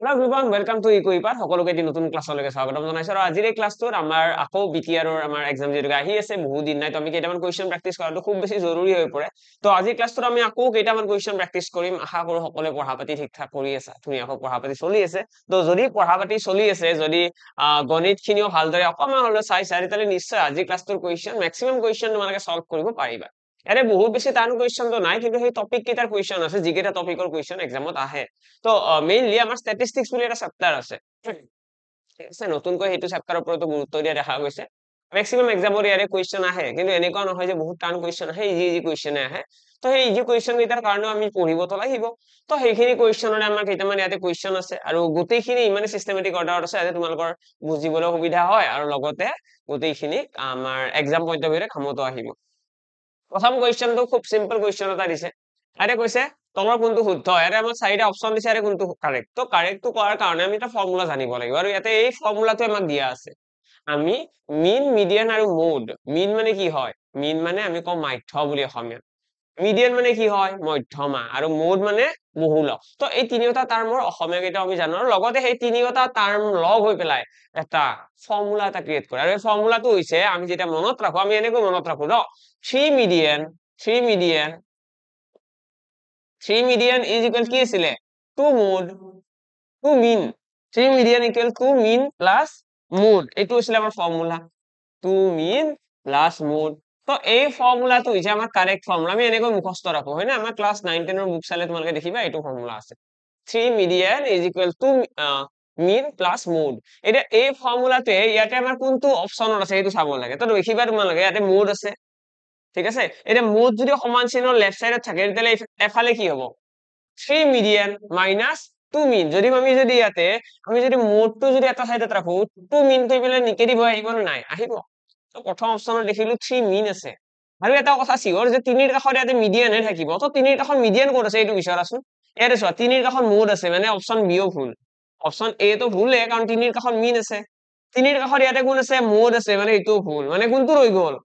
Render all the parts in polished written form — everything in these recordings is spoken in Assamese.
Hello everyone, welcome to Equipat. সকলোকে এটি নতুন ক্লাছলৈকে স্বাগতম জনাইছো আৰু আজিৰ এই ক্লাছটোত আমাৰ আকৌ বিটিআৰৰ আমাৰ এক্সাম যেটো আহি আছে বহু দিন নাই তো আমি কেইটামান কোৱেশ্চন প্ৰেক্টিছ কৰাটো খুব বেছি জৰুৰী হৈ পৰে তো আজিৰ ক্লাছটোত আমি আকৌ কেইটামান কোৱেশ্চন প্ৰেক্টিছ কৰিম আশা কৰো সকলোৱে পঢ়া পাতি ঠিকঠাক কৰি আছে ধুনীয়াকৈ পঢ়া পাতি চলি আছে তো যদি পঢ়া পাতি চলি আছে যদি গণিতখিনিও ভালদৰে অকমান হলে চাই তেতিয়ালে নিশ্চয় আজিৰ ক্লাছটোৰ কোৱেশ্চন ম্যাক্সিমাম কোৱেশ্চন তোমালোকে সলভ কৰিব পাৰিবা এৰে বহুত বেছি টান কোৱেশ্চন তো নাই কিন্তু সেই টপিক কেইটাৰ কোৱেশ্চন আছে যিকেইটা টপিকৰ কোৱেশ্চন এক্সামত আহে তো মেইনলি আমাৰ স্ট্যাটিস্টিক্স বুলি এটা চেপ্টাৰ আছে ঠিক আছে নতুনকৈ হেতু চেপ্টাৰৰ ওপৰতো গুৰুত্ব দিয়া দেখা গৈছে ম্যাক্সিমাম এক্সামৰ ইয়াৰে কোৱেশ্চন আহে কিন্তু এনেকুৱা নহয় যে বহুত টান কোৱেশ্চন আহে ইজি কোৱেশ্চন আহে তো সেই ইজি কোৱেশ্চন কেইটাৰ কাৰণে আমি পঢ়িবতো লাগিব তো সেইখিনি কোৱেশ্চনৰে আমাৰ কেইটামান ইয়াতে কোৱেশ্চন আছে আৰু গোটেইখিনি ইমানে সিস্টেমেটিক অৰ্ডাৰত আছে যে তোমালোকৰ বুজিবলৈ সুবিধা হয় আৰু লগতে গোটেইখিনি আমাৰ এক্সাম পইণ্ট অফ ভিউৰে কামতো আহিব প্ৰথম কোৱেশ্চনটো খুব সিম্পল কোৱেশ্চন এটা দিছে আৰে কৈছে তলৰ কোনটো শুদ্ধ এৰে আমাৰ চাৰিটা অপচন দিছে আৰে কোনটো কাৰেক্ট তো কাৰেক্টটো কৰাৰ কাৰণে আমি এটা ফৰ্মুলা জানিব লাগিব আৰু ইয়াতে এই ফৰ্মুলাটো আমাক দিয়া আছে আমি মিন মিডিয়ান আৰু মোড মিন মানে কি হয় মিন মানে আমি কম মাধ্য বুলি অসমীয়া মিডিয়ান মানে কি হয় মধ্যমা আৰু মোড মানে বহুলক তো এই তিনিটা টাৰ্মৰ অসমীয়া কেইটা আমি জানো আৰু লগতে সেই তিনিটা টাৰ্ম লগ হৈ পেলাই এটা ফৰ্মুলা এটা ক্ৰিয়েট কৰে আৰু এই ফৰ্মুলাটো হৈছে আমি যেটা মনত ৰাখো আমি এনেকৈ মনত ৰাখো ন 3 median 3 median is equal কি আছিলে 2 mode 2 mean 3 median equal 2 mean plus mode এইটো আছিল আমাৰ ফৰ্মুলা 2 mean plus mode তো এই ফৰ্মুলাটো হৈছে আমাৰ কাৰেক্ট ফৰ্মুলা আমি এনেকৈ মুখস্থ ৰাখো হয় না আমাৰ ক্লাস 9 10 ৰ বুক চালে তোমালোকে দেখিবা এইটো ফৰ্মুলা আছে 3 median is equal to mean plus mode এটা এই ফৰ্মুলাতে ইয়াতে আমাৰ কোনটো অপচনত আছে এইটো চাব লাগে তো দেখিবা তোমালোকে ইয়াতে মোড আছে ঠিক আছে এটা মোড যদি সমান চিহ্নৰ লেফট সাইডত থাকে তেতিয়ালে এফালে কি হ'ব 3 median minus 2 mean যদি আমি যদি ইয়াতে আমি যদি মোডটো যদি এটা সাইডত ৰাখো 2 mean টো ইফালে নিগেটিভ হৈ আহিব নাই আহিব তো প্ৰথম অপচনত দেখিলো 3 mean আছে আৰু এটা কথা সিওৰ যে তিনিৰ কাষত ইয়াতে মিডিয়ান হে থাকিব তো তিনিৰ কাষত মিডিয়ান ক'ত আছে এইটো বিচাৰাচোন ইয়াতে চোৱা তিনিৰ কাষত মোড আছে মানে অপচন বি ও ভুল অপচন এ তো ভুলে কাৰণ তিনিৰ কাষত মিন আছে তিনিৰ কাষত ইয়াতে কোন আছে মোড আছে মানে এইটো ভুল মানে কোনটো ৰৈ গল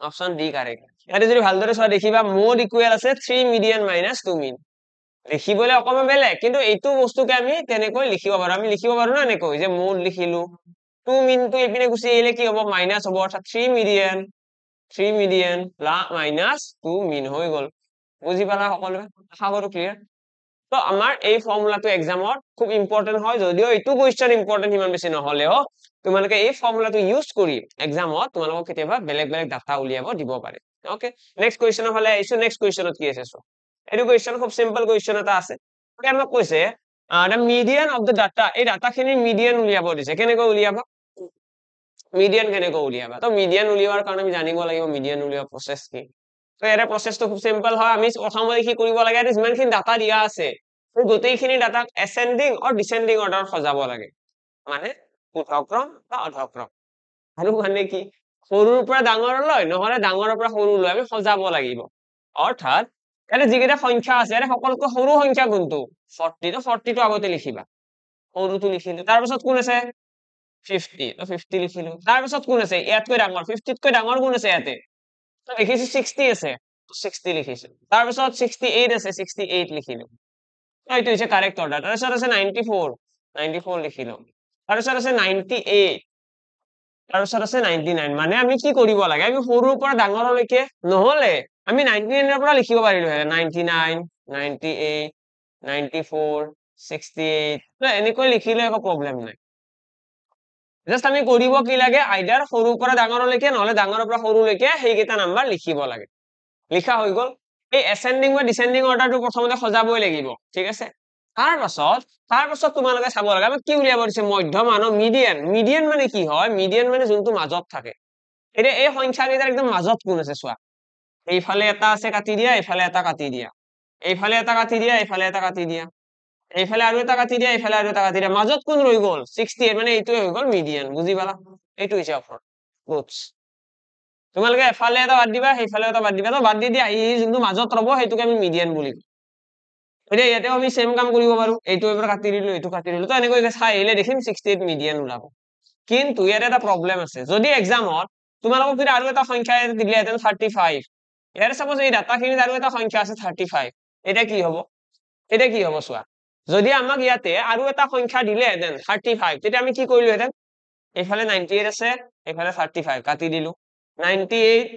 অপচন ডি কাৰেক্ট ইয়াতে যদি ভালদৰে চোৱা দেখিবা মোড ইকুৱেল আছে 3 মিডিয়ান মাইনাস 2 মিন লিখিবলৈ অকমান বেলেগ কিন্তু এইটো বস্তুকে আমি তেনেকৈ লিখিব পাৰো আমি লিখিব পাৰো না এনেকৈ যে মোড লিখিলো 2 মিন টো এপিনে গুছি আহিলে কি হ'ব মাইনাস হ'ব অৰ্থাৎ 3 মিডিয়ান মাইনাস 2 মিন হৈ গল বুজি পালা সকলোৱে আশা কৰো ক্লিয়াৰ তো আমাৰ এই ফৰ্মুলাটো এক্সামত খুব ইম্পৰ্টেন্ট হয় যদিও এইটো কোৱেশ্চন ইম্পৰ্টেন্ট ইমান বেছি নহলেও তোমালোকে এই ফৰ্মুলাটো ইউজ কৰি এক্সামত তোমালোকক কেতিয়াবা বেলেগ বেলেগ ডাটা উলিয়াব দিব পাৰে ওকে নেক্সট কোৱেশ্চনৰ ফালে আহিছো নেক্সট কোৱেশ্চনত কি আছে সো এইটো কোৱেশ্চন খুব সিম্পল কোৱেশ্চন এটা আছে ওকে আমাক কৈছে the median of the data এই ডাটাখিনি মিডিয়ান উলিয়াব দিছে কেনেকৈ উলিয়াবা মিডিয়ান কেনেকৈ উলিয়াবা তো মিডিয়ান উলিয়াৰ কাৰণে আমি জানিব লাগিব মিডিয়ান উলিওৱা প্ৰসেস কি তো এৰে প্ৰসেসটো খুব সিম্পল হয় আমি প্ৰথমতে কি কৰিব লাগে এটা যিমানখিনি ডাটা দিয়া আছে এই গোটেইখিনি ডাটাক এসেন্ডিং আৰু ডিসেন্ডিং অৰ্ডাৰত সজাব লাগে মানে ঊৰ্ধ্বক্ৰম বা অধক্ৰম আৰু মানে কি সৰুৰ পৰা ডাঙৰলৈ নহলে ডাঙৰৰ পৰা সৰুলৈ আমি সজাব লাগিব অৰ্থাৎ ইয়াতে যিকেইটা সংখ্যা আছে ইয়াতে সকলোতকৈ সৰু সংখ্যা কোনটো 40 তো 40 টো আগতে লিখিবা সৰুটো লিখিলো তাৰ পিছত কোন আছে 50 তো 50 লিখিলো তাৰ পিছত কোন আছে ইয়াতকৈ ডাঙৰ 50 তকৈ ডাঙৰ কোন আছে ইয়াতে তো লিখিছো 60 আছে তো 60 লিখিছো তাৰ পিছত 68 আছে 68 লিখিলো এইটো হৈছে কাৰেক্ট অৰ্ডাৰ তাৰ পিছত আছে 94 লিখিলো তাৰ পিছত আছে 98 তাৰ পিছত আছে 99 মানে আমি কি কৰিব লাগে আমি সৰুৰ পৰা ডাঙৰলৈকে নহলে আমি 99 ৰ পৰা লিখিব পাৰিলো হয় 99 98 94 68 তো এনেকৈ লিখিলে একো প্ৰবলেম নাই জাস্ট আমি কৰিব কি লাগে আইদাৰ সৰুৰ পৰা ডাঙৰলৈকে নহলে ডাঙৰৰ পৰা সৰুলৈকে সেইকেইটা নাম্বাৰ লিখিব লাগে লিখা হৈ গল এই এসেন্ডিং বা ডিসেন্ডিং অৰ্ডাৰটো প্ৰথমতে সজাবই লাগিব ঠিক আছে তাৰ পাছত তোমালোকে চাব লাগে আমি কি উলিয়াব দিছে মধ্যমান মিডিয়ান মিডিয়ান মানে কি হয় মিডিয়ান মানে যোনটো মাজত থাকে এটা এই সংখ্যা কেইটাৰ একদম মাজত কোন আছে চোৱা এইফালে এটা আছে কাটি দিয়া এইফালে এটা কাটি দিয়া এইফালে এটা কাটি দিয়া এইফালে এটা কাটি দিয়া এইফালে আৰু এটা কাটি দিয়া এইফালে আৰু এটা কাটি দিয়া মাজত কোন ৰৈ গল 68 মানে এইটোৱে হৈ গল মিডিয়ান বুজি পালা এইটো হৈছে অপচন গুডছ তোমালোকে এফালে এটা বাদ দিবা সেইফালে এটা বাদ দিবা তো বাদ দি দিয়া এই যোনটো মাজত ৰব সেইটোকে আমি মিডিয়ান বুলি কওঁ এতিয়া ইয়াতেও আমি সেম কাম কৰিব পাৰো এইটো এবাৰ কাটি দিলো এইটো কাটি দিলো তো এনেকৈ চাই আহিলে দেখিম 68 মিডিয়ান ওলাব কিন্তু ইয়াতে এটা প্ৰবলেম আছে যদি এক্সামত তোমালোকক যদি আৰু এটা সংখ্যা দিলেহেঁতেন 35 ইয়াৰে সাপোজ এই ডাটাখিনিত আৰু এটা সংখ্যা আছে 35 এটা কি হ'ব চোৱা যদি আমাক ইয়াতে আৰু এটা সংখ্যা দিলে দেন 35 তেতিয়া আমি কি কৰিলো হেতেন এইফালে 98 আছে এইফালে 35 কাটি দিলো 98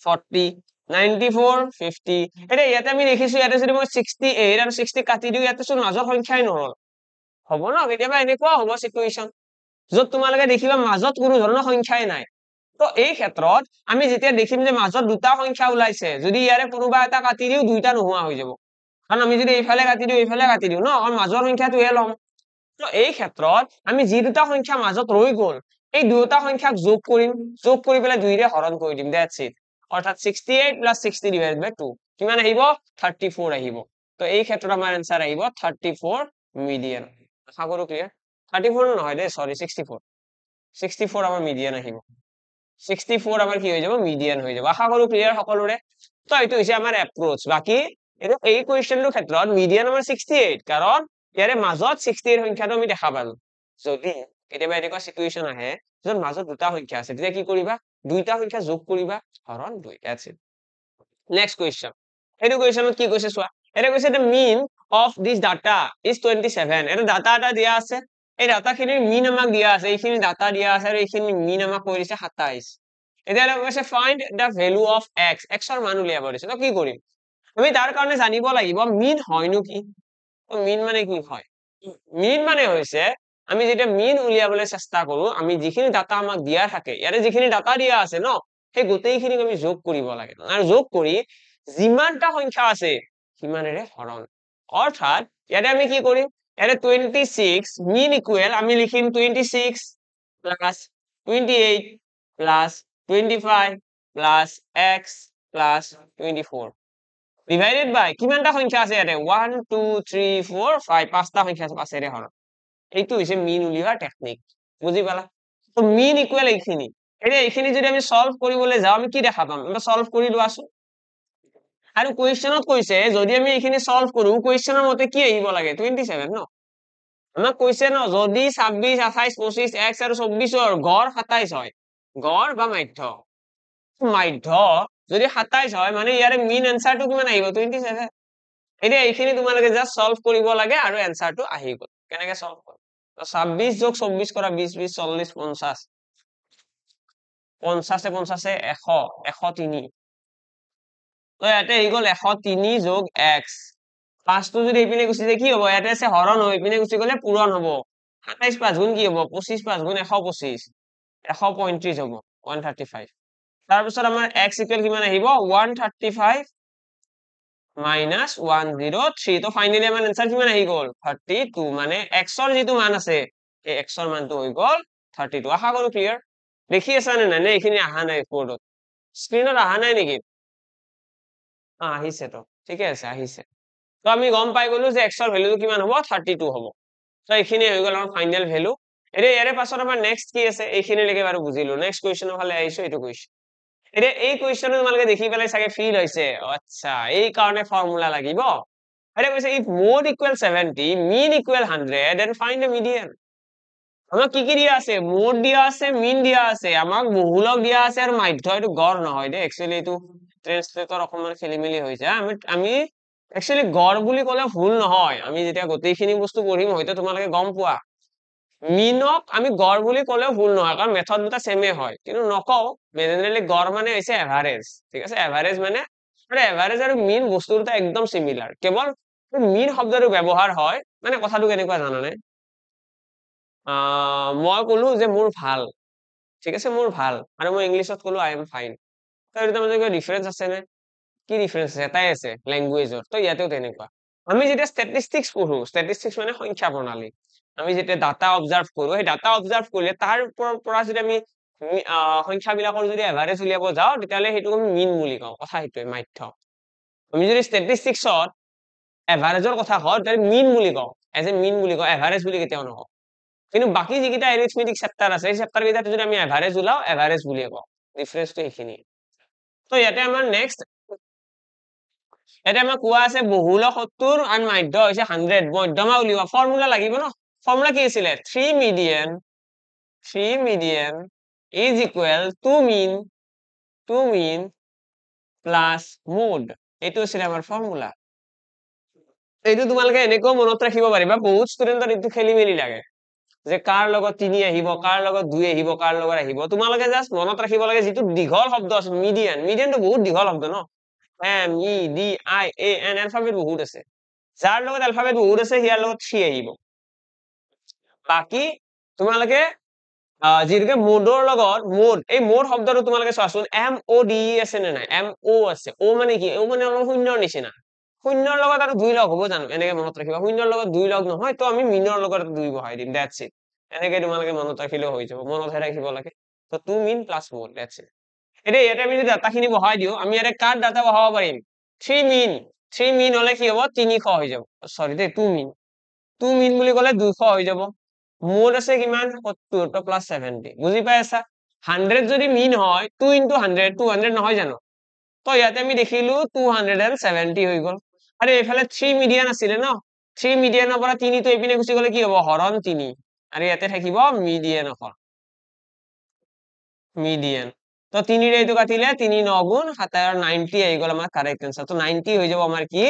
40 94 50 এতিয়া ইয়াতে আমি দেখিছো ইয়াতে যদি মই 68 আৰু 60 কাটি দিও ইয়াতে চোন মাজৰ সংখ্যাই নহল হ'ব ন কেতিয়াবা এনেকুৱা হ'ব সিচুৱেচন যত তোমালোকে দেখিবা মাজত কোনো ধৰণৰ সংখ্যাই নাই তো এই ক্ষেত্ৰত আমি যেতিয়া দেখিম যে মাজত দুটা সংখ্যা ওলাইছে যদি ইয়াৰে কোনোবা এটা কাটি দিও দুইটা নোহোৱা হৈ যাব কাৰণ আমি যদি এইফালে কাটি দিও ন কাৰণ মাজৰ সংখ্যাটোহে লম তো এই ক্ষেত্ৰত আমি যি দুটা সংখ্যা মাজত ৰৈ গল এই দুটা সংখ্যাক যোগ কৰি পেলাই 2 ৰে হৰণ কৰি দিম দ্যাটস ইট অৰ্থাৎ 68 + 60 / 2 কিমান আহিব 34 আহিব তো এই ক্ষেত্ৰত আমাৰ आंसर আহিব 34 মিডিয়ান আশা কৰো ক্লিয়াৰ 34 নহয় দে সৰি 64 আমাৰ মিডিয়ান আহিব 64 আমাৰ কি হৈ যাব মিডিয়ান হৈ যাব আশা কৰো ক্লিয়াৰ সকলোৰে তো এইটো হৈছে আমাৰ এপ্ৰোচ বাকি এই কোৱেশ্চনটোৰ ক্ষেত্ৰত মিডিয়ান আমাৰ 68 কাৰণ ইয়াৰে মাজত 68 সংখ্যাটো আমি দেখা পালো যদি কেতিয়াবা এনেকুৱা সিচুৱেচন আহে যত মাজত দুটা সংখ্যা আছে তেতিয়া কি কৰিবা দুইটা সংখ্যা যোগ কৰিবা হৰণ 2 দ্যাটস ইট নেক্সট কোৱেশ্চন এইটো কোৱেশ্চনত কি কৈছে চোৱা এটা কৈছে the mean of this data is 27 এটা ডাটা এটা দিয়া আছে এই ডাটাখিনিৰ মিন আমাক দিয়া আছে এইখিনি ডাটা দিয়া আছে আৰু এইখিনি মিন আমাক কৈ দিছে 27 এতিয়া কৈছে find the value of x ৰ মান উলিয়াব দিছে তো কি কৰিম আমি তাৰ কাৰণে জানিব লাগিব মিন হয়নো কি তো মিন মানে কি হয় মিন মানে হৈছে আমি যেতিয়া মিন উলিয়াবলৈ চেষ্টা কৰো আমি যিখিনি ডাটা আমাক দিয়া থাকে ইয়াৰে যিখিনি ডাটা দিয়া আছে ন সেই গোটেইখিনিক আমি যোগ কৰিব লাগে আৰু যোগ কৰি যিমানটা সংখ্যা আছে সিমানেৰে হৰণ অৰ্থাৎ ইয়াতে আমি কি কৰিম ইয়াতে 26 মিন ইকুৱেল আমি লিখিম 26 plus 28 plus 25 plus x plus 24 divided by কিমানটা সংখ্যা আছে ইয়াতে 1 2 3 4 5 পাঁচটা সংখ্যা আছে পাঁচেৰে হৰণ এইটো হৈছে মিন উলিওৱাৰ টেকনিক বুজি পালা তো মিন ইকুৱেল এইখিনি এতিয়া এইখিনি যদি আমি সলভ কৰিবলৈ যাও আমি কি দেখা পাম আমৰা সলভ কৰি লোৱাছো আৰু কোৱেশ্চনত কৈছে যদি আমি এইখিনি সলভ কৰো কোৱেশ্চনৰ মতে কি আহিব লাগে 27 ন আমাক কৈছে ন যদি 26 28 25 x আৰু 24 ৰ গড় 27 হয় গড় বা মাধ্য যদি 27 হয় মানে ইয়াৰে মিন আনসাৰটো কিমান আহিব 27 এতিয়া এইখিনি তোমালোকে জাস্ট সলভ কৰিব লাগে আৰু আনসাৰটো আহি গল কেনেকৈ সলভ কৰিম 26 যোগ 24 কৰা 20 20 40 50 50 50 100 103 তো ইয়াতে আহি গল 103 যোগ x 5 টো যদি এইপিনে গুচি যায় কি হ'ব ইয়াতে আছে হৰণ হৈ পিনে গুচি গলে পূৰণ হ'ব 27 5 গুণ কি হ'ব 25 5 গুণ 125 135 হ'ব 135 তাৰ পিছত আমাৰ x ইকুৱেল কিমান আহিব 135 minus 103 তো ফাইনালি আমাৰ आंसर কিমান আহি গল 32 মানে x ৰ যেটো মান আছে এই x ৰ মানটো হৈ গল 32 আশা কৰো ক্লিয়াৰ দেখি আছা নে নাই এইখিনি আহা নাই কোডত স্ক্ৰিনত আহা নাই নেকি আহিছে তো ঠিকে আছে আহিছে তো আমি গম পাই গলো যে x ৰ ভ্যালুটো কিমান হ'ব 32 হ'ব তো এইখিনি হৈ গল আমাৰ ফাইনাল ভ্যালু এতিয়া ইয়াৰে পাছত আমাৰ নেক্সট কি আছে এইখিনি লৈকে বাৰু বুজিলো নেক্সট কোৱেশ্চনৰ ফালে আহিছো এইটো কোৱেশ্চন এতিয়া এই কোৱেশ্চনটো তোমালোকে দেখি পেলাই চাগে ফিল হৈছে আচ্ছা এই কাৰণে ফৰ্মুলা লাগিব এটা কৈছে if mode equal 70 mean equal 100 then find the median আমাক কি কি দিয়া আছে মোড দিয়া আছে মিন দিয়া আছে আমাক বহুলক দিয়া আছে আৰু মাধ্য এটো গড় নহয় দে একচুয়ালি এটো ট্ৰান্সলেটৰ অকমান খেলিমেলি হৈছে আমি একচুয়ালি গড় বুলি ক'লে ভুল নহয় আমি যেতিয়া গোটেইখিনি বস্তু পঢ়িম হয়তো তোমালোকে গম পোৱা মিনক আমি গড় বুলি ক'লেও ভুল নহয় কাৰণ মেথড দুটা সেমে হয় কিন্তু নকও জেনাৰেলি গড় মানে হৈছে এভাৰেজ ঠিক আছে এভাৰেজ মানে এভাৰেজ আৰু মিন বস্তু দুটা একদম সিমিলাৰ কেৱল মিন শব্দটো ব্যৱহাৰ হয় মানে কথাটো কেনেকুৱা জানানে মই কলো যে মোৰ ভাল ঠিক আছে মোৰ ভাল আৰু মই ইংলিশত কলো আই এম ফাইন তো এটা মানে কি ডিফারেন্স আছে নে কি ডিফারেন্স আছে এটাই আছে ল্যাঙ্গুৱেজৰ তো ইয়াতেও তেনেকুৱা আমি যেতিয়া স্ট্যাটিস্টিক্স পঢ়ো স্ট্যাটিস্টিক্স মানে সংখ্যা প্ৰণালী আমি যেতিয়া ডাটা অবজাৰ্ভ কৰো এই ডাটা অবজাৰ্ভ কৰিলে তাৰ পৰা যদি আমি সংখ্যাবিলাকৰ যদি এভাৰেজ উলিয়াব যাও তেতিয়ালে হেতু আমি মিন বুলি কওঁ কথা হেতুৱে মাধ্য আমি যদি স্ট্যাটিস্টিক্সত এভাৰেজৰ কথা কওঁ তাৰে মিন বুলি কওঁ এজ এ মিন বুলি কওঁ এভাৰেজ বুলি কেতিয়াও নকওঁ কিন্তু বাকি যিকিটা এৰিথমেটিক চেপ্টাৰ আছে এই চেপ্টাৰ কেইটাত যদি আমি এভাৰেজ উলাও এভাৰেজ বুলি কওঁ ডিফাৰেন্সটো এইখিনি তো ইয়াতে আমাৰ নেক্সট এটা আমাৰ কোৱা আছে বহুল 70 আৰু মাধ্য হৈছে 100 মধ্যমা উলিওৱা ফৰ্মুলা লাগিব ন ফৰ্মুলা কি আছিল 3 median is equal to mean plus mode এইটো আছিল আমাৰ ফৰ্মুলা এইটো তোমালোকে এনেকৈ মনত ৰাখিব পাৰিবা বহুত ষ্টুডেন্টৰ এইটো খেলি মেলি লাগে যে কাৰ লগত 3 আহিব কাৰ লগত 2 আহিব কাৰ লগত আহিব তোমালোকে জাস্ট মনত ৰাখিব লাগে যিটো দীঘল শব্দ আছে মিডিয়ানটো বহুত দীঘল শব্দ ন MEDIAN এলফাবেট বহুত আছে যাৰ লগত এলফাবেট বহুত আছে হিয়াৰ লগত 3 আহিব বাকি তোমালোকে যিহেতুকে মোডৰ লগত মোড এই মোড শব্দটো তোমালোকে চোৱাচোন MODE আছে নে নাই MO আছে O মানে কি O মানে অলপ শূন্যৰ নিচিনা শূন্যৰ লগত আৰু 2 লগ হ'ব জানো এনেকে মনত ৰাখিবা শূন্যৰ লগত 2 লগ নহয় তো আমি মিনৰ লগত 2 বহাই দিম দ্যাটস ইট এনেকে তোমালোকে মনত ৰাখিলেও হৈ যাব মনত ৰাখিব লাগে তো 2 মিন প্লাস মোড দ্যাটস ইট এতিয়া ইয়াতে আমি যদি ডাটাখিনি বহাই দিও আমি ইয়াতে কার ডাটা বহাব পাৰিম 3 মিন হলে কি হ'ব 300 হৈ যাব সরি দে 2 মিন 2 মিন বুলি ক'লে 200 হৈ যাব মোড আছে কিমান 70 তো প্লাস 70 বুজি পাই আছা 100 যদি মিন হয় 2 into 100 200 নহয় জানো তো ইয়াতে আমি দেখিলো 270 হৈ গল আৰু এফালে 3 মিডিয়ান আছিল ন 3 মিডিয়ানৰ পৰা 3 তো এপিনে গুচি গলে কি হ'ব হৰণ 3 আৰু ইয়াতে থাকিব মিডিয়ান অকল মিডিয়ান তো 3 ৰে এইটো কাটিলে 3 9 গুণ 7 আৰু 90 আহি গল আমাৰ কাৰেক্ট आंसर তো 90 হৈ যাব আমাৰ কি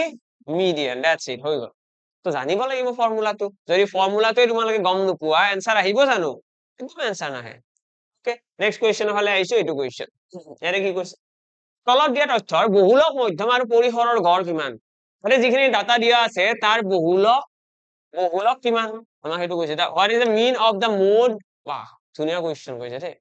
মিডিয়ান দ্যাটস ইট হৈ গল তো জানিব লাগিব ফৰ্মুলাটো যদি ফৰ্মুলাটোই তোমালোকে গম নোপোৱা आंसर আহিব জানো একদম आंसर নাহে ওকে নেক্সট কোৱেশ্চন হলে আইছো এইটো কোৱেশ্চন এৰে কি কৈছে তলত দিয়া তথ্যৰ বহুলক মধ্যম আৰু পৰিসৰৰ গড় কিমান মানে যিখিনি ডাটা দিয়া আছে তাৰ বহুলক কিমান আমাক সেইটো কৈছে what is the mean of the mode বাহ ধুনীয়া কোৱেশ্চন কৈছে দেই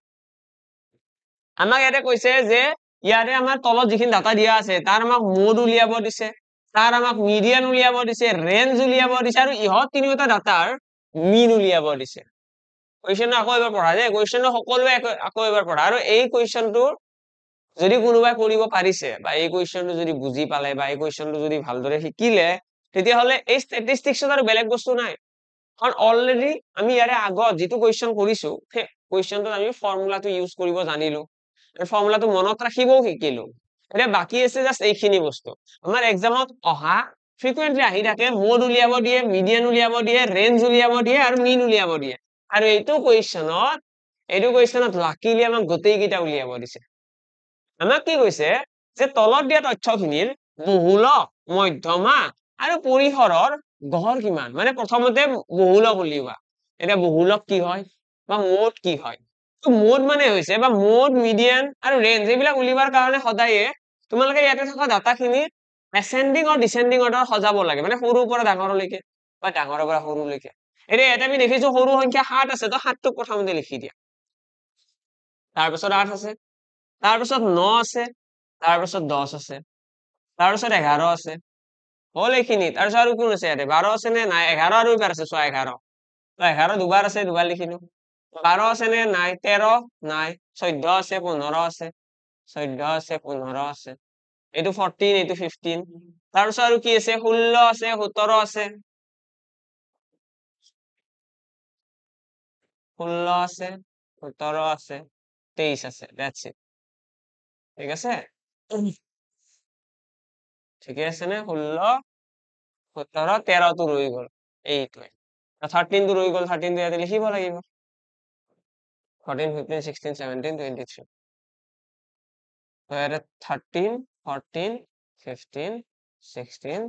আমাক ইয়াতে কৈছে যে ইয়াতে আমাৰ তলত যিখিনি ডাটা দিয়া আছে তাৰ আমাক মোড উলিয়াব দিছে তাৰ আমাক মিডিয়ান উলিয়াব দিছে ৰেঞ্জ উলিয়াব দিছে আৰু ইহত তিনিটা ডাটাৰ মিন উলিয়াব দিছে কোৱেশ্চনটো আকৌ এবাৰ পঢ়া দে কোৱেশ্চনটো সকলোৱে আকৌ এবাৰ পঢ়া আৰু এই কোৱেশ্চনটো যদি কোনোবাই কৰিব পাৰিছে বা এই কোৱেশ্চনটো যদি বুজি পালে বা এই কোৱেশ্চনটো যদি ভালদৰে শিকিলে তেতিয়া হলে এই স্ট্যাটিস্টিক্সত আৰু বেলেগ বস্তু নাই কাৰণ অলৰেডি আমি ইয়াৰে আগত যেটো কোৱেশ্চন কৰিছো সেই কোৱেশ্চনটো আমি ফৰ্মুলাটো ইউজ কৰিব জানিলো আৰু ফৰ্মুলাটো মনত ৰাখিবও শিকিলো এতিয়া বাকি আছে জাস্ট এইখিনি বস্তু আমাৰ এক্সামত অহা ফ্ৰিকুৱেন্টলি আহি থাকে মোড উলিয়াব দিয়ে মিডিয়ান উলিয়াব দিয়ে ৰেঞ্জ উলিয়াব দিয়ে আৰু মিন উলিয়াব দিয়ে আৰু এইটো কোৱেশ্চনত লাকিলি আমাক গোটেই কেইটা উলিয়াব দিছে আমাক কি কৈছে যে তলত দিয়া তথ্যখিনিৰ বহুলক মধ্যমা আৰু পৰিসৰৰ গড় কিমান মানে প্ৰথমতে বহুলক উলিওৱা এটা বহুলক কি হয় বা মোড কি হয় তো মোড মানে হৈছে বা মোড মিডিয়ান আৰু ৰেঞ্জ এইবিলাক উলিওৱাৰ কাৰণে সদায়ে তোমালোকে ইয়াতে থকা ডাটাখিনি এসেন্ডিং আৰু ডিসেন্ডিং অৰ্ডাৰ সজাব লাগে মানে সৰুৰ পৰা ডাঙৰলৈকে বা ডাঙৰৰ পৰা সৰুলৈকে এতিয়া ইয়াতে আমি দেখিছো সৰু সংখ্যা 7 আছে তো 7 টো প্ৰথমতে লিখি দিয়া তাৰপিছত 8 আছে তাৰপিছত 9 আছে তাৰপিছত 10 আছে তাৰপিছত 11 আছে হল এইখিনি তাৰপিছত আৰু কোন আছে ইয়াতে 12 আছে নে নাই 11 আৰু এবাৰ আছে চোৱা 11 তো 11 দুবাৰ আছে দুবাৰ লিখিলো 12 আছে নে নাই 13 নাই 14 আছে 15 আছে 14 আছে 15 আছে এইটো 14 এইটো 15 তাৰপিছত আৰু কি আছে 16 আছে 17 আছে 16 আছে 17 আছে 23 আছে দ্যাটস ইট ঠিক আছে ঠিকে আছে নে 16 17 13 তো ৰৈ গল এইটোৱে 13 তো ৰৈ গল 13 তো ইয়াতে লিখিব লাগিব 14 15 16 17 23 তো ইয়াতে 13 14 15 16